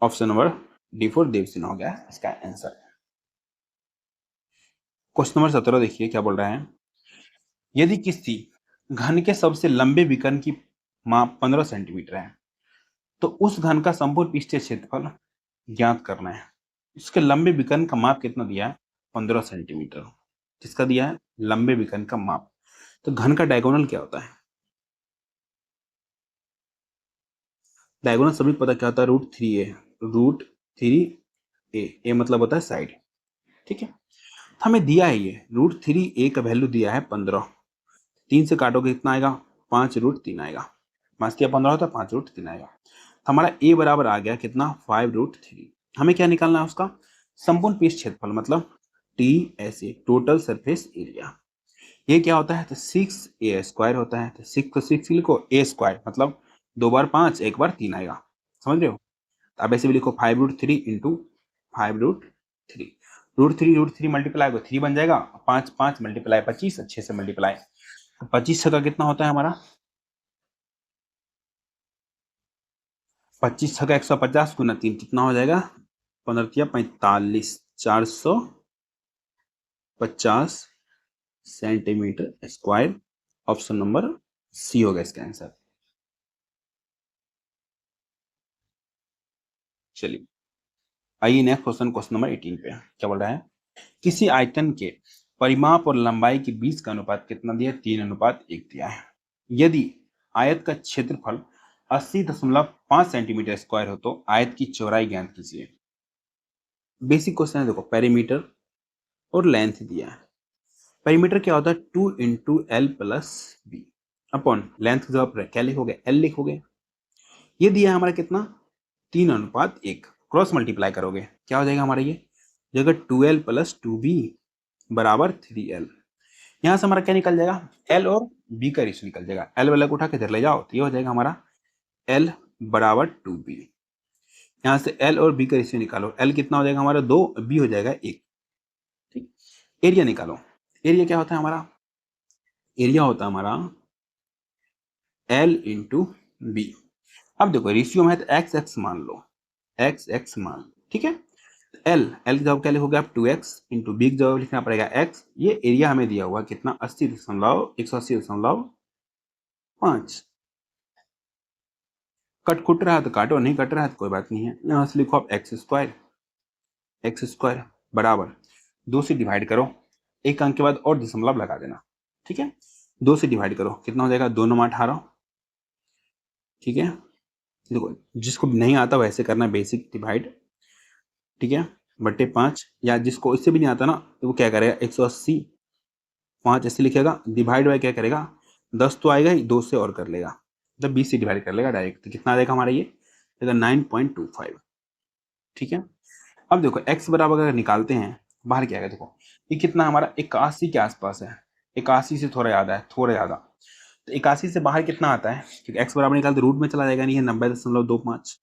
Option number D for Devasena हो गया इसका आंसर। क्वेश्चन नंबर 17 देखिए क्या बोल रहा है, यदि किसी घन के सबसे लंबे विकर्ण की माप 15 सेंटीमीटर है तो उस घन का संपूर्ण पृष्ठीय क्षेत्रफल ज्ञात करना है। इसके लंबे विकर्ण का माप कितना दिया है 15 सेंटीमीटर। किसका दिया है, लंबे विकर्ण का माप। तो घन का डायगोनल क्या होता है, डायगोनल सभी पता क्या होता है, √3a, √3a मतलब होता है साइड, ठीक है। तो हमें दिया है ये √3a का वैल्यू दिया है 15, 3 से काटोगे कितना आएगा 5√3 आएगा, 5 या 15 होता है 5√3 आएगा। तो हमारा a बराबर आ गया कितना 5√3। हमें क्या निकालना है उसका संपूर्ण पृष्ठ क्षेत्रफल, मतलब TSA टोटल सरफेस एरिया। ये क्या होता है तो 6a² होता है। तो 6 को 6 लिखो, a² मतलब 2 बार 5 1 बार 3 आएगा, समझ रहे हो। तो अब ऐसे भी लिखो 5√3 इंटू 5√3, √3 मल्टीप्लाई को 3 बन जाएगा, 5 5 मल्टीप्लाई 25, 6 से मल्टीप्लाई, 25 का कितना होता है हमारा 25 का 150 गुना 3 कितना हो जाएगा 15 45, 450 centimetre square. Option number C होगा इसका आंसर। चलिए आइए नेक्स्ट क्वेश्चन, क्वेश्चन नंबर 18 पे क्या बोल रहा है, किसी आयतन के परिमाप और लंबाई के बीच का अनुपात कितना दिया है 3:1 दिया है। यदि आयत का क्षेत्रफल 80.5 सेंटीमीटर स्क्वायर हो तो आयत की चौड़ाई ज्ञात कीजिए। बेसिक क्वेश्चन है, देखो पेरीमीटर और लेंथ दिया है। पेरीमीटर क्या होता है 2 into L plus B upon length की जगह क्या लिखोगे एल लिखोगे। ये दिया है हमारा कितना 3:1, क्रॉस मल्टीप्लाई करोगे क्या हो जाएगा हमारा, ये जगह 2l प्लस 2b बराबर 3l। यहाँ से हमारा क्या निकल जाएगा l और b का रेशियो निकल जाएगा, l वाला को उठा के इधर ले जाओ तो ये हो जाएगा हमारा l बराबर 2b। यहाँ से l और b का रेशियो निकालो, l कितना हो जाएगा हमारा 2, b हो जाएगा 1, ठीक। एरिया निकालो, एरिया क्या होता है हमारा, एरिया होता है हमारा l इंटू बी। अब देखो रेशियो में है तो एक्स एक्स मान लो, एक्स एक्स मान लो, ठीक है। एल एल की जवाब क्या लिखोगे आप 2x इंटू बी की जवाब लिखना पड़ेगा x। ये एरिया हमें दिया हुआ कितना 180.5। कट कुट रहा है तो काटो, नहीं कट रहा है तो कोई बात नहीं है। यहाँ से लिखो आप x² बराबर 2 से डिवाइड करो, एक अंक के बाद और दशमलव लगा देना, ठीक है। 2 से डिवाइड करो कितना हो जाएगा 2 9 18, ठीक है। देखो जिसको नहीं आता वैसे करना है बेसिक डिवाइड, ठीक है, बट्टे 5, या जिसको इससे भी नहीं आता ना तो वो क्या करेगा 180 5 ऐसे लिखेगा, डिवाइड बाय क्या करेगा 10 तो आएगा ही, 2 से और कर लेगा, मतलब 20 से डिवाइड कर लेगा डायरेक्ट। तो कितना आ जाएगा हमारा ये 9.25, ठीक है। अब देखो x बराबर अगर निकालते हैं बाहर क्या आएगा, देखो ये कितना हमारा 81 के आसपास है, 81 से थोड़ा ज़्यादा है, थोड़ा ज़्यादा। तो 81 से बाहर कितना आता है, क्योंकि x बराबर निकालते रूट में चला जाएगा, नहीं है 90.25,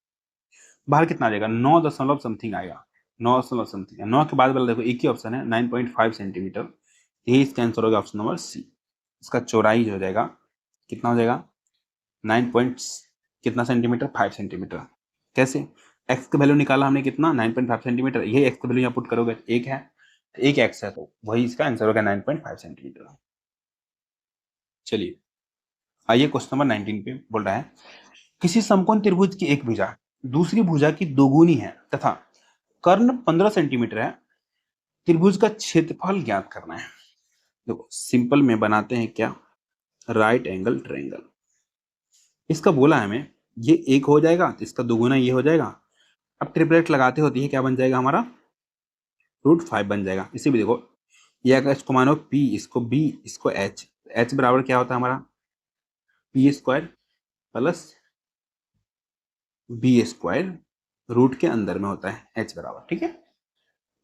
बाहर कितना आ जाएगा 9 दशमलव समथिंग आएगा, 9 दशमलव समथिंग। 9 के बाद वाला देखो एक ही ऑप्शन है 9.5 सेंटीमीटर, यही इसका आंसर होगा ऑप्शन नंबर सी। इसका चौड़ाई जो हो जाएगा कितना हो जाएगा 9 पॉइंट कितना सेंटीमीटर 5 सेंटीमीटर। कैसे, एक्स का वैल्यू निकाला हमने कितना 9.5 सेंटीमीटर, यही एक्स का वैल्यू यहाँ पुट करोगे एक है, तो एक एक्स है तो वही इसका आंसर होगा 9.5 सेंटीमीटर। चलिए आइए क्वेश्चन नंबर 19 पे बोल रहा है, किसी समकोण त्रिभुज की एक भुजा दूसरी भुजा की दोगुनी है तथा कर्ण 15 सेंटीमीटर है, त्रिभुज का क्षेत्रफल ज्ञात करना है। देखो सिंपल में बनाते हैं क्या, राइट एंगल ट्रायंगल। इसका बोला है हमें ये 1 हो जाएगा तो इसका दोगुना ये हो जाएगा। अब ट्रिपलेट लगाते होती है, क्या बन जाएगा हमारा, √5 बन जाएगा। इसी भी देखो, ये अगर इसको मानो p, इसको b, इसको h, h बराबर क्या होता है हमारा, p² प्लस b², रूट के अंदर में होता है h बराबर, ठीक है।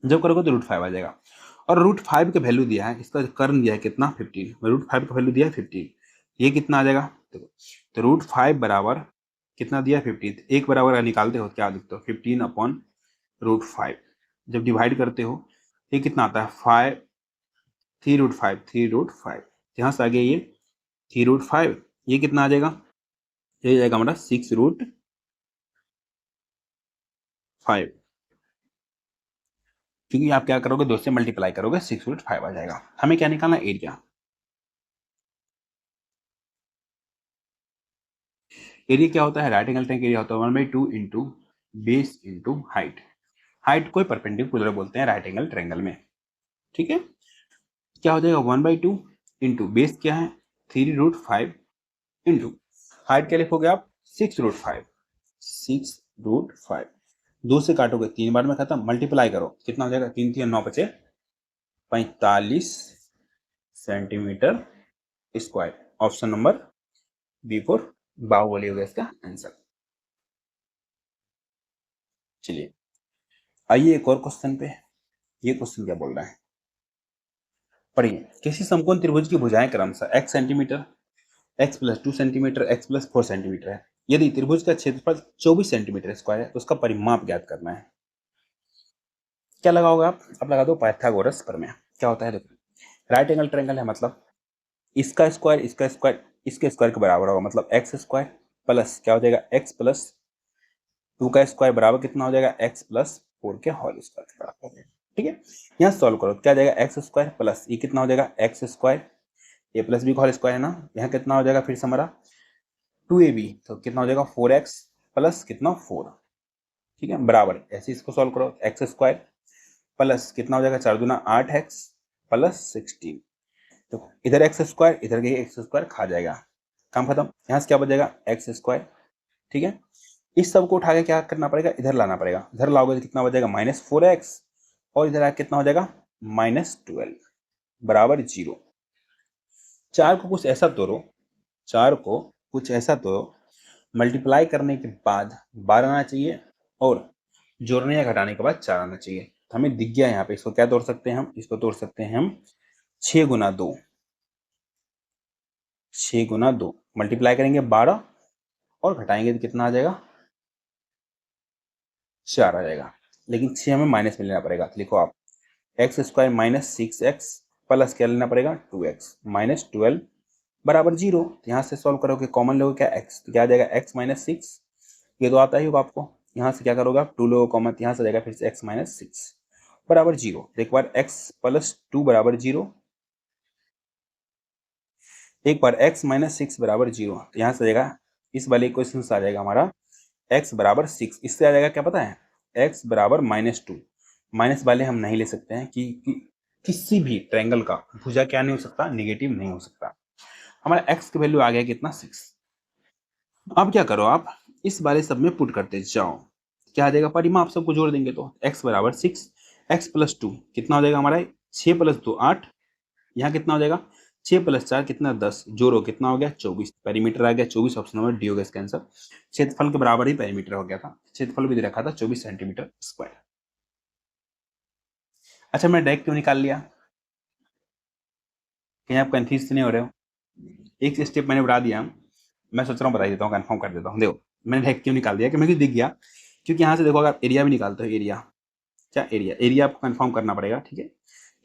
जब करोगे तो √5 आ जाएगा। और √5 का वैल्यू दिया है, इसका कर्ण दिया है कितना, 15, √5 का वैल्यू दिया है 15, ये कितना आ जाएगा देखो, तो √5 बराबर कितना दिया है 15, एक बराबर अगर निकालते हो क्या लिखते हो, 15/√5, जब डिवाइड करते हो ये कितना आता है 5, 3√5, यहाँ से आगे ये 3√5, ये कितना आ जाएगा, ये जाएगा हमारा 6√5, क्योंकि आप क्या करोगे, 2 से मल्टीप्लाई करोगे 6√5 आ जाएगा। हमें क्या निकालना, एरिया। एरिया क्या होता है, राइट एंगल ट्रायंगल एरिया होता है 1/2 into base into height. Height को परपेंडिकुलर बोलते हैं राइट एंगल ट्रायंगल में, ठीक है। क्या हो जाएगा 1/2 इंटू बेस क्या है 3√5 इंटू हाइट क्या लिखोगे आप 6√5, 6√5, 2 से काटोगे 3 बार में खत्म, मल्टीप्लाई करो कितना हो जाएगा, 3 3 9 बचे 45 centimetre square. Option number B4 Baahubali हो गया इसका आंसर। चलिए आइए एक और क्वेश्चन पे। ये क्वेश्चन क्या बोल रहा है, पढ़िए। किसी समकोण त्रिभुज की भुजाएं क्रमशः x centimetre, x + 2 centimetre, x + 4 centimetre है। यदि त्रिभुज का क्षेत्रफल 24 सेंटीमीटर स्क्वायर है तो उसका परिमाप ज्ञात करना है। क्या लगाओगे आप लगा दो पाइथागोरस प्रमेय। क्या होता है देखो, राइट एंगल ट्रायंगल है, मतलब इसका स्क्वायर इसके स्क्वायर के बराबर होगा, मतलब x² प्लस क्या हो जाएगा x + 2 का स्क्वायर बराबर कितना हो जाएगा, x + 4 के होल स्क्वायर के बराबर हो जाएगा, ठीक है। यहाँ सॉल्व करो क्या जाएगा, x² प्लस ये कितना हो जाएगा x², a + b का होल स्क्वायर है ना, यहाँ कितना हो जाएगा फिर से हमारा 2ab, तो कितना हो जाएगा 4x प्लस कितना 4, ठीक है, बराबर ऐसे इसको सॉल्व करो, x² प्लस कितना हो जाएगा 4 दूना 8x प्लस 16, तो इधर x² इधर के x² खा जाएगा, काम खत्म। यहाँ से क्या बचेगा x², ठीक है। इस सब को उठा के क्या करना पड़ेगा, इधर लाना पड़ेगा, इधर लाओगे तो कितना बचेगा -4x, और इधर आके कितना हो जाएगा -12 बराबर 0। 4 को कुछ ऐसा तोड़ो, 4 को कुछ ऐसा तोड़ो, मल्टीप्लाई करने के बाद 12 आना चाहिए और जोड़ने या घटाने के बाद 4 आना चाहिए। तो हमें दिख गया यहाँ पे, इसको क्या तोड़ सकते हैं हम, इसको तोड़ सकते हैं हम 6 गुना 2, 6 गुना 2 मल्टीप्लाई करेंगे 12 और घटाएंगे तो कितना आ जाएगा 4 आ जाएगा, लेकिन 6 हमें माइनस में लेना पड़ेगा, तो लिखो आप x² - 6x प्लस क्या लेना पड़ेगा 2x -12 बराबर 0। यहाँ से सॉल्व करोगे कॉमन लोगे क्या x, तो क्या आ जाएगा x - 6, ये तो आता ही होगा आपको। यहाँ से क्या करोगे आप 2 लोगों कॉमन, तो यहाँ से जाएगा फिर से x - 6 बराबर 0। एक बार x + 2 बराबर 0, एक बार x - 6 बराबर 0, तो यहाँ से जाएगा इस वाले क्वेश्चन से आ जाएगा हमारा x बराबर 6, इससे आ जाएगा क्या पता है x बराबर -2। माइनस वाले हम नहीं ले सकते हैं कि किसी भी ट्रायंगल का भुजा क्या नहीं हो सकता, नेगेटिव नहीं हो सकता। हमारा x की वैल्यू आ गया कितना 6। अब क्या करो आप इस वाले सब में पुट करते जाओ, क्या आ जाएगा परिमाप, सबको जोड़ देंगे तो x बराबर 6, x + 2 कितना हो जाएगा हमारा 6 + 2 8, यहाँ कितना हो जाएगा 6 + 4 कितना 10, जोड़ो कितना हो गया 24, पेरीमीटर आ गया 24, ऑप्शन नंबर डी हो गया इसका आंसर। क्षेत्रफल के बराबर ही पेरीमीटर हो गया था, क्षेत्रफल भी दे रखा था 24 सेंटीमीटर स्क्वायर। अच्छा मैंने डायरेक्ट क्यों निकाल लिया, कहीं आप कंफ्यूज नहीं हो रहे हो, एक स्टेप मैंने बढ़ा दिया, मैं सोच रहा हूँ बता देता हूँ, कंफर्म कर देता हूँ। देखो मैंने डायरेक्ट क्यों निकाल दिया कि मुझे दिख गया, क्योंकि यहाँ से देखो अगर एरिया भी निकालते हो, एरिया क्या, एरिया आपको कंफर्म करना पड़ेगा, ठीक है।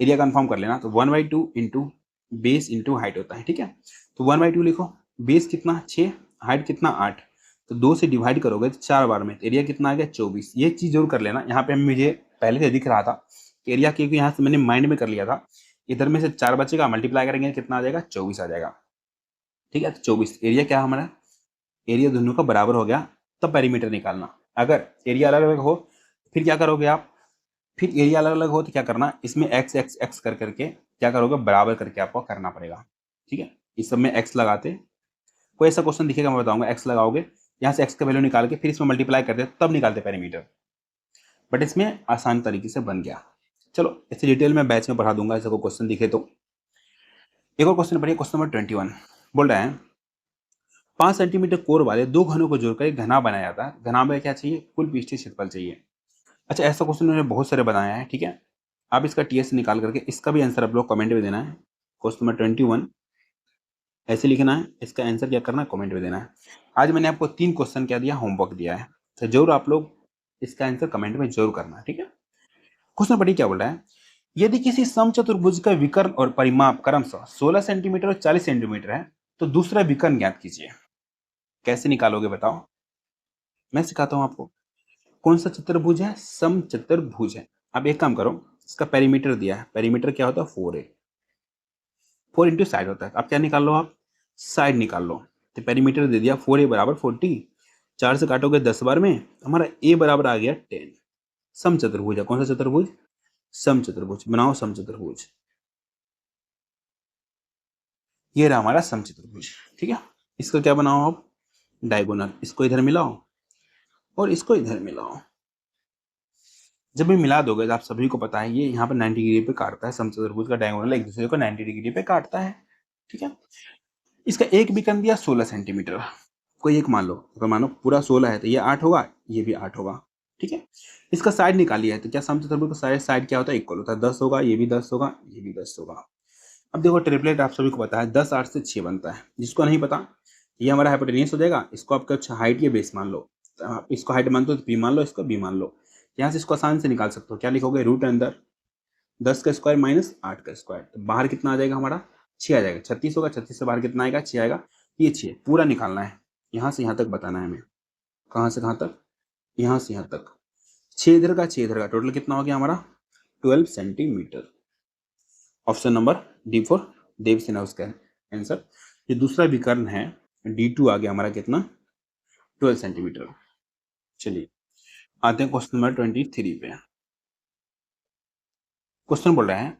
एरिया कंफर्म कर लेना, तो 1/2 इंटू बेस इंटू हाइट होता है, ठीक है। तो 1/2 लिखो, बेस कितना 6, हाइट कितना 8, तो 2 से डिवाइड करोगे तो 4 बार में, तो एरिया कितना आ गया 24। ये चीज़ जरूर कर लेना, यहाँ पे मुझे पहले से दिख रहा था एरिया, क्योंकि यहाँ से मैंने माइंड में कर लिया था, इधर में से 4 बचेगा, मल्टीप्लाई करेंगे कितना आ जाएगा 24 आ जाएगा, ठीक है। तो 24 एरिया क्या हमारा, एरिया दोनों का बराबर हो गया, तब पेरीमीटर निकालना। अगर एरिया अलग अलग हो फिर क्या करोगे आप, फिर एरिया अलग अलग हो तो क्या करना, इसमें x x x कर करके क्या करोगे बराबर करके आपको करना पड़ेगा, ठीक है। इस सब में x लगाते, कोई ऐसा क्वेश्चन दिखेगा मैं बताऊंगा, x लगाओगे यहाँ से x का वैल्यू निकाल के फिर इसमें मल्टीप्लाई करते तब निकालते पेरीमीटर, बट इसमें आसान तरीके से बन गया। चलो इसे डिटेल में बैच में पढ़ा दूंगा, ऐसा कोई क्वेश्चन दिखे तो। एक और क्वेश्चन पढ़िए, क्वेश्चन नंबर 21 बोल रहा है 5 सेंटीमीटर कोर वाले दो घनों को जोड़कर एक घना बनाया जाता है, घना में क्या चाहिए, कुल पृष्ठीय क्षेत्रफल चाहिए। अच्छा, ऐसा क्वेश्चन उन्होंने बहुत सारे बनाया है, ठीक है। आप इसका टीएस निकाल करके इसका भी आंसर आप लोग कमेंट में देना है। क्वेश्चन नंबर 21 ऐसे लिखना है, इसका आंसर क्या करना है, कमेंट में देना है। आज मैंने आपको 3 क्वेश्चन क्या दिया, होमवर्क दिया है, तो जरूर आप लोग इसका आंसर कमेंट में जरूर करना है, ठीक है। क्वेश्चन पढ़िए क्या बोल रहा है, यदि किसी समचतुर्भुज का विकर्ण और परिमाप क्रमशः 16 सेंटीमीटर और 40 सेंटीमीटर है तो दूसरा विकर्ण ज्ञात कीजिए। कैसे निकालोगे बताओ, मैं सिखाता हूं आपको। कौन सा चतुर्भुज है, समचतुर्भुज है। अब एक काम करो, इसका पेरीमीटर दिया है, पेरीमीटर क्या होता है 4a, 4 इंटू साइड होता है। अब क्या निकाल लो, आप साइड निकाल लो। तो पेरीमीटर दे दिया 4a बराबर 40, 4 से काटोगे 10 बार में, हमारा a बराबर आ गया 10। समचतुर्भुज है, कौन सा चतुर्भुज, समचतुर्भुज। बनाओ समचतुर्भुज, ये रहा हमारा समचतुर्भुज, ठीक है। इसका क्या बनाओ आप, डायगोनल, इसको इधर मिलाओ और इसको इधर मिलाओ। जब भी मिला दोगे तो आप सभी को पता है ये यहाँ पर 90 डिग्री पे काटता है, समचतुर्भुज का डायगोनल एक दूसरे को 90 डिग्री पे काटता है, ठीक है। इसका एक विकर्ण दिया 16 सेंटीमीटर, कोई एक मान लो, अगर मानो पूरा 16 है तो ये 8 होगा, ये भी 8 होगा, ठीक है। इसका साइड निकालिए है तो क्या समचतुर्भुज का साइड साइड क्या होता है, इक्वल होता है, 10 होगा, ये भी 10 होगा, ये भी 10 होगा। अब देखो ट्रिपलेट आप सभी को पता है 10 8 से 6 बनता है, जिसको नहीं पता ये हमारा हाइपोटेन्यूस हो जाएगा, इसको आपका अच्छा हाइट या बेस मान लो, तो आप इसको हाइट मानते हो तो बी मान लो, इसको बी मान लो। यहाँ से इसको आसान से निकाल सकते हो, क्या लिखोगे, रूट अंदर 10 का स्क्वायर माइनस 8 का स्क्वायर, तो बाहर कितना आ जाएगा हमारा 6 आ जाएगा, 36 होगा, 36 से बाहर कितना आएगा 6 आएगा, ये 6 पूरा निकालना है, यहाँ से यहाँ तक बताना है हमें, कहाँ से कहाँ तक, यहाँ से यहाँ तक, 6 इधर का 6 इधर का, टोटल कितना हो गया हमारा 12 centimetre. Option number D for Devasena उसका आंसर। ये दूसरा विकर्ण है D2 आ गया हमारा कितना 12 सेंटीमीटर। चलिए आते हैं क्वेश्चन नंबर 23 पे। क्वेश्चन बोल रहा है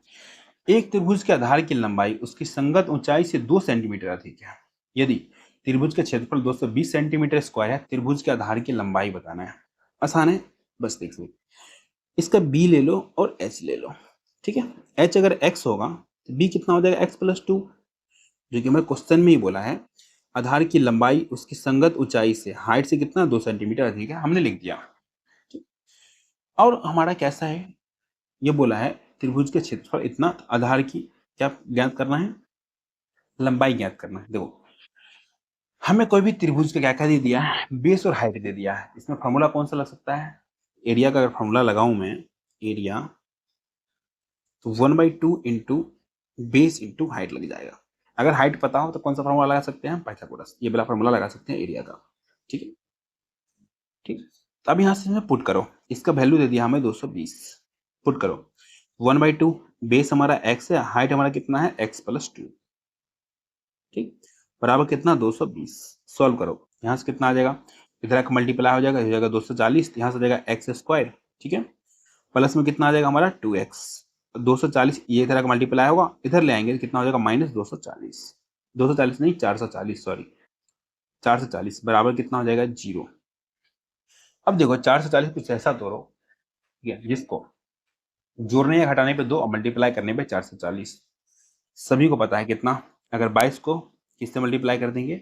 एक त्रिभुज के आधार की लंबाई उसकी संगत ऊंचाई से 2 सेंटीमीटर अधिक है, यदि त्रिभुज का क्षेत्रफल 220 सेंटीमीटर स्क्वायर है, त्रिभुज के आधार की लंबाई बताना है। आसान है, बस देख लो, इसका b ले लो और h ले लो, ठीक है। h अगर x होगा तो b कितना हो जाएगा x प्लस 2, जो कि हमें क्वेश्चन में ही बोला है आधार की लंबाई उसकी संगत ऊंचाई से, हाइट से कितना 2 सेंटीमीटर अधिक है, हमने लिख दिया। और हमारा कैसा है, ये बोला है त्रिभुज के क्षेत्रफल इतना, आधार की क्या ज्ञात करना है, लंबाई ज्ञात करना है। देखो हमें कोई भी त्रिभुज का क्या क्या दे दिया है, बेस और हाइट दे दिया है। इसमें फॉर्मूला कौन सा लग सकता है, एरिया का अगर फॉर्मूला लगाऊं मैं, एरिया तो 1/2 इंटू बेस इंटू हाइट लग जाएगा। अगर हाइट पता हो तो कौन सा फॉर्मूला लगा सकते हैं, पाइथागोरस, ये वाला फॉर्मूला लगा सकते हैं एरिया का, ठीक है। ठीक, तो अब यहाँ से हमें पुट करो, इसका वैल्यू दे दिया हमें 220, पुट करो 1/2, बेस हमारा x है, हाइट हमारा कितना है x प्लस 2, ठीक, बराबर कितना 220। सॉल्व करो, यहाँ से कितना आ जाएगा, इधर का मल्टीप्लाई हो जाएगा 240, यहाँ से आ जाएगा एक्स स्क्वायर, ठीक है, प्लस में कितना आ जाएगा हमारा 2x, 240 ये इधर का मल्टीप्लाई होगा, इधर ले आएंगे कितना हो जाएगा माइनस 240, 240 नहीं 440, सॉरी 440 बराबर कितना हो जाएगा 0। अब देखो 440 कुछ ऐसा तोड़ो, ठीक है, जिसको जोड़ने या घटाने पे 2 और मल्टीप्लाई करने पे 440, सभी को पता है कितना, अगर 22 को किससे मल्टीप्लाई कर देंगे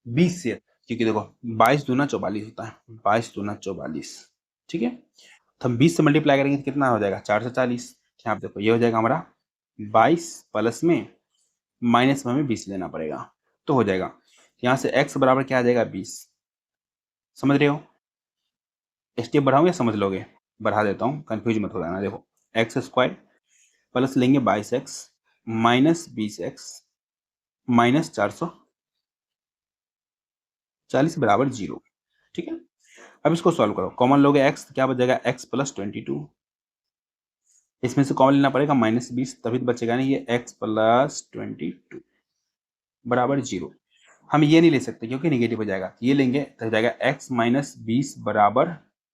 20 से, क्योंकि देखो 22 दूना 44 होता है, 22 दूना 44, ठीक है, तो हम 20 से मल्टीप्लाई करेंगे तो कितना हो जाएगा 440। यहाँ पे देखो ये हो जाएगा हमारा 22 प्लस में माइनस में हमें 20 लेना पड़ेगा, तो हो जाएगा यहाँ से x बराबर क्या आ जाएगा 20। समझ रहे हो, स्टेप बढ़ाऊं या समझ लोगे, बढ़ा देता हूँ कंफ्यूज मत हो जाना। देखो एक्स स्क्वायर प्लस लेंगे 22x माइनस 20x माइनस 440 बराबर 0, ठीक है। अब इसको सॉल्व करो, कॉमन लोगे x क्या बचेगा x प्लस 22, इसमें से कॉमन लेना पड़ेगा माइनस 20, तभी तो बचेगा नहीं ये x प्लस 22 बराबर 0। हम ये नहीं ले सकते क्योंकि निगेटिव हो जाएगा, ये लेंगे तो हो जाएगा x माइनस 20 बराबर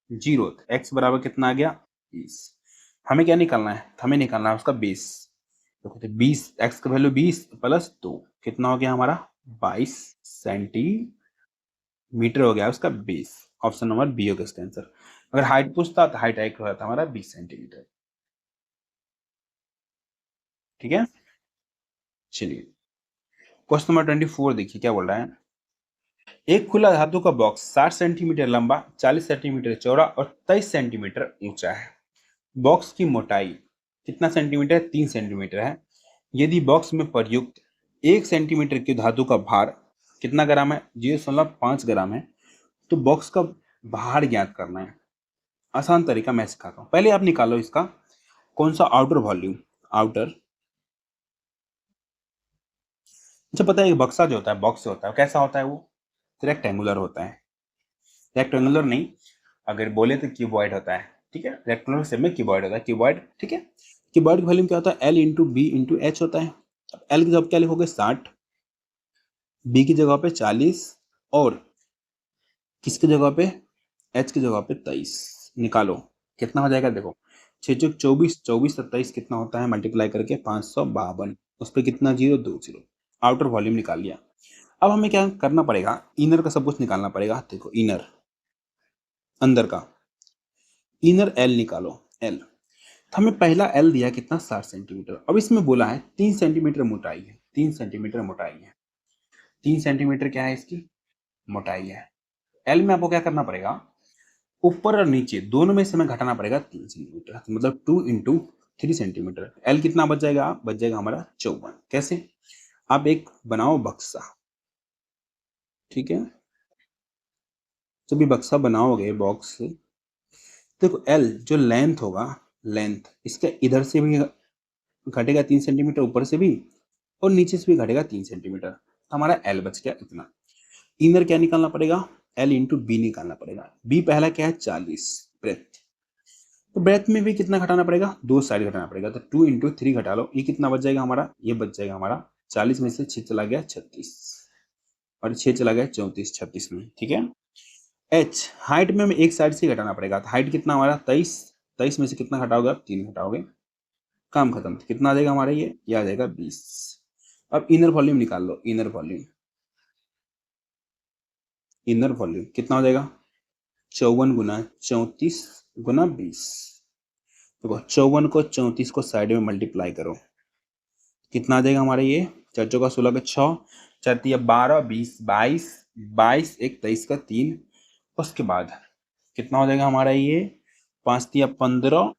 0, x बराबर कितना आ गया 20। हमें क्या निकालना है, हमें निकालना है उसका बेस, देखो तो 20 x का वैल्यू 20 प्लस 2 कितना हो गया हमारा 22 सेंटीमीटर, मीटर हो गया उसका 20। ऑप्शन नंबर बी होगा इसका आंसर। अगर हाइट पूछता तो हाइट एक होता हमारा 20 सेंटीमीटर। ठीक है, चलिए क्वेश्चन नंबर 24 देखिए क्या बोल रहा है। एक खुला धातु का बॉक्स 60 सेंटीमीटर लंबा, 40 सेंटीमीटर चौड़ा और 23 सेंटीमीटर ऊंचा है। बॉक्स की मोटाई कितना सेंटीमीटर? 3 सेंटीमीटर है। यदि बॉक्स में प्रयुक्त 1 सेंटीमीटर की धातु का भार कितना ग्राम है? 0.5 ग्राम है। तो बॉक्स का भार ज्ञात करना है। आसान तरीका मैं सिखाता हूँ। पहले आप निकालो इसका कौन सा आउटर वॉल्यूम। आउटर, अच्छा पता है बक्सा जो होता है, बॉक्स होता है कैसा होता है? वो रेक्टेंगुलर होता है। रेक्टेंगुलर नहीं, अगर बोले तो क्यूबॉइड होता है। ठीक है, रेक्टेंगुलर शेप में क्यूबॉइड होता है, क्यूबॉइड। ठीक है, क्यूबॉइड का वॉल्यूम क्या होता है? L into B into H होता है। अब एल की जगह क्या लिखोगे? 60, बी की जगह पे 40 और किसकी जगह पे? एच की जगह पे 23। निकालो कितना हो जाएगा। देखो 6 चौक 24, 24 27 कितना होता है? मल्टीप्लाई करके 552। उस पर कितना? 0 2 0। आउटर वॉल्यूम निकाल लिया। अब हमें क्या करना पड़ेगा? इनर का सब कुछ निकालना पड़ेगा। देखो इनर, अंदर का इनर एल निकालो। एल तो हमें पहला एल दिया कितना? 60 सेंटीमीटर। अब इसमें बोला है 3 सेंटीमीटर मोटाई है। 3 सेंटीमीटर मोटाई है। 3 सेंटीमीटर क्या है? इसकी मोटाई है। एल में आपको क्या करना पड़ेगा? ऊपर और नीचे दोनों में से हमें घटाना पड़ेगा 3 सेंटीमीटर, मतलब 2 इंटू 3 सेंटीमीटर। एल कितना बच जाएगा? बच जाएगा हमारा 54। कैसे? आप एक बनाओ बक्सा। ठीक है, जब भी बक्सा बनाओगे बॉक्स, देखो एल जो लेंथ होगा, लेंथ इसके इधर से भी घटेगा 3 सेंटीमीटर, ऊपर से भी और नीचे से भी घटेगा 3 सेंटीमीटर। हमारा एल बच गया इतना। इनर क्या निकालना पड़ेगा? एल इंटू बी निकालना पड़ेगा। बी पहला क्या है? 40 ब्रेथ। तो ब्रेथ में भी कितना घटाना पड़ेगा? 2 साइड घटाना पड़ेगा। तो 2 इंटू 3 घटा लो, ये कितना बच जाएगा हमारा? ये बच जाएगा हमारा 40 में से 6 चला गया 36 और 6 चला गया 34, 36 में। ठीक है, एच हाइट में हमें एक साइड से घटाना पड़ेगा। तो हाइट कितना हमारा? 23। 23 में से कितना घटाओगे आप? 3 घटाओगे, काम खत्म। कितना आ जाएगा हमारा? ये आ जाएगा 20। अब इनर वॉल्यूम निकाल लो। इनर वॉल्यूम, इनर वॉल्यूम कितना हो जाएगा? 54 गुना 34 गुना 20। देखो 54 को 34 को साइड में मल्टीप्लाई करो, कितना आ जाएगा हमारा? ये 4 चौका 16 का 6, 4 तिया 12, 20 22, 22 1 23 का 3। उसके बाद कितना हो जाएगा हमारा? ये 5 तिया 15,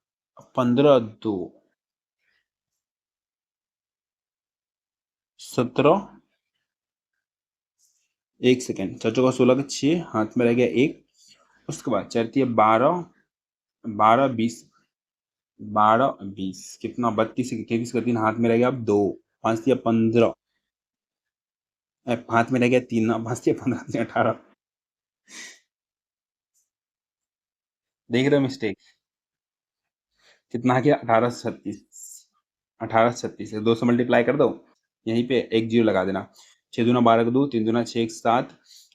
15 2 17। एक सेकेंड, 4 चौका 16 का 6, हाथ में रह गया एक। उसके बाद 4 तिया 12, 12 20, 12 20 कितना? 32 21 का 3, हाथ में रह गया अब 2। 5 तिया 15, हाथ में रह गया 3 ना। 5 तिया 15 18। देख रहे हो मिस्टेक? कितना आ गया? 1836। 1836 से 2 से मल्टीप्लाई कर दो, यहीं पे एक जीरो लगा देना। 6 दूना 12 का 2, 3 दूना 6 1 7,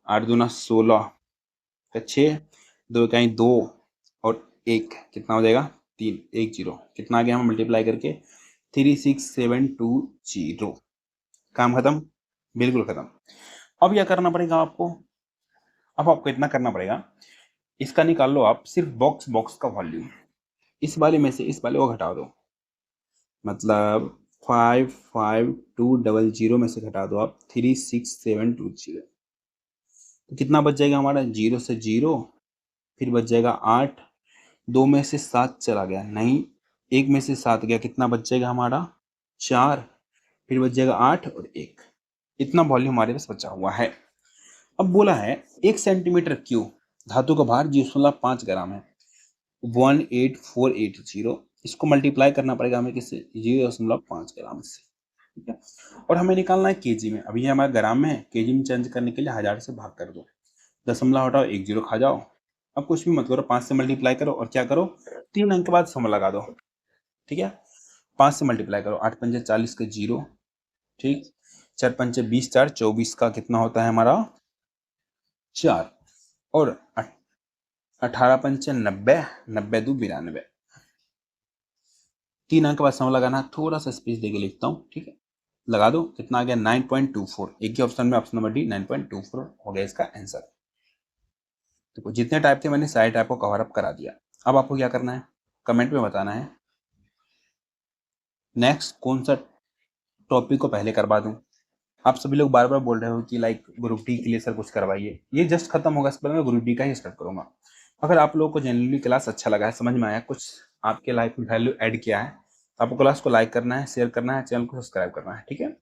8 दूना 16 का 6, 2 और 1 कितना हो जाएगा? 3 1 0। कितना आ गया? हम मल्टीप्लाई करके 36720। काम खत्म, बिल्कुल खत्म। अब क्या करना पड़ेगा आपको? अब आपको इतना करना पड़ेगा, इसका निकाल लो आप सिर्फ बॉक्स, बॉक्स का वॉल्यूम। इस वाले में से इस वाले को घटा दो, मतलब 55200 में से घटा दो आप 36720। तो कितना बच जाएगा हमारा? 0 से 0, फिर बच जाएगा 8, 2 में से 7 चला गया, नहीं 1 में से 7 गया, कितना बच जाएगा हमारा? 4, फिर बच जाएगा 8 और 1। इतना वॉल्यूम हमारे पास बचा हुआ है। अब बोला है 1 सेंटीमीटर क्यूब धातु का भार 0.5 ग्राम है, 18480। इसको मल्टीप्लाई करना पड़ेगा हमें किससे? 0.5 ग्राम से। ठीक है, और हमें निकालना है केजी में। अभी ये हमारा ग्राम में है, केजी में चेंज करने के लिए 1000 से भाग कर दो, दशमलव हटाओ, एक जीरो खा जाओ। अब कुछ भी मत करो, 5 से मल्टीप्लाई करो और क्या करो? 3 अंक के बाद सम लगा दो। ठीक है, 5 से मल्टीप्लाई करो, 8 पंजे 40 का 0। ठीक, 4 पंचे 20, 4 24 का कितना होता है हमारा? 4 और 18 पंचे 90, 90 2 92। 3 अंक के बाद सम लगाना, थोड़ा सा स्पेस देके लिखता हूँ। ठीक है, लगा दो, कितना आ गया? 9.24। एक ही ऑप्शन में, ऑप्शन नंबर डी 9.24 हो गया इसका आंसर। देखो जितने टाइप थे मैंने सारे टाइप को कवर अप करा दिया। अब आपको क्या करना है, कमेंट में बताना है नेक्स्ट कौन सा टॉपिक को पहले करवा दूं। आप सभी लोग बार बार बोल रहे हो कि लाइक ग्रुप डी के लिए सर कुछ करवाइए, ये जस्ट खत्म होगा, इसके बाद मैं ग्रुप डी का ही स्टार्ट करूंगा। अगर आप लोगों को जनरली क्लास अच्छा लगा है, समझ में आया, कुछ आपके लाइफ में वैल्यू ऐड किया है, तो आपको क्लास को लाइक करना है, शेयर करना है, चैनल को सब्सक्राइब करना है, ठीक है।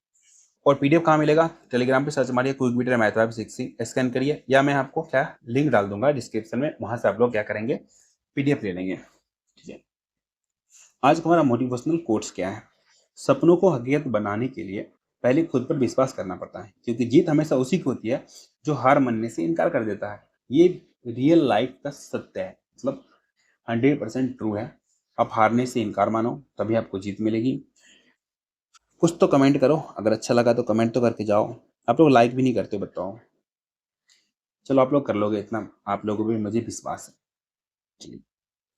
और पीडीएफ कहाँ मिलेगा, टेलीग्राम पे सर्च मारिए quick beater math vibe 6 scan करिए, या मैं आपको क्या लिंक डाल दूंगा डिस्क्रिप्शन में, वहां से आप लोग क्या करेंगे, पीडीएफ ले लेंगे, ठीक है। आज का हमारा मोटिवेशनल कोट्स क्या है, सपनों को हकीकत बनाने के लिए पहले खुद पर विश्वास करना पड़ता है, क्योंकि जीत हमेशा उसी की होती है जो हार मानने से इनकार कर देता है। ये रियल लाइफ का सत्य है, मतलब 100% ट्रू है। आप हारने से इनकार मानो, तभी आपको जीत मिलेगी। कुछ तो कमेंट करो, अगर अच्छा लगा तो कमेंट तो करके जाओ। आप लोग लाइक भी नहीं करते, बताओ। चलो आप लोग कर लोगे, इतना आप लोगों पे मुझे विश्वास है। चलिए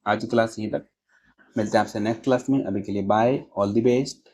आज की क्लास यहीं तक, मिलते हैं आपसे नेक्स्ट क्लास में। अभी के लिए बाय, ऑल द बेस्ट।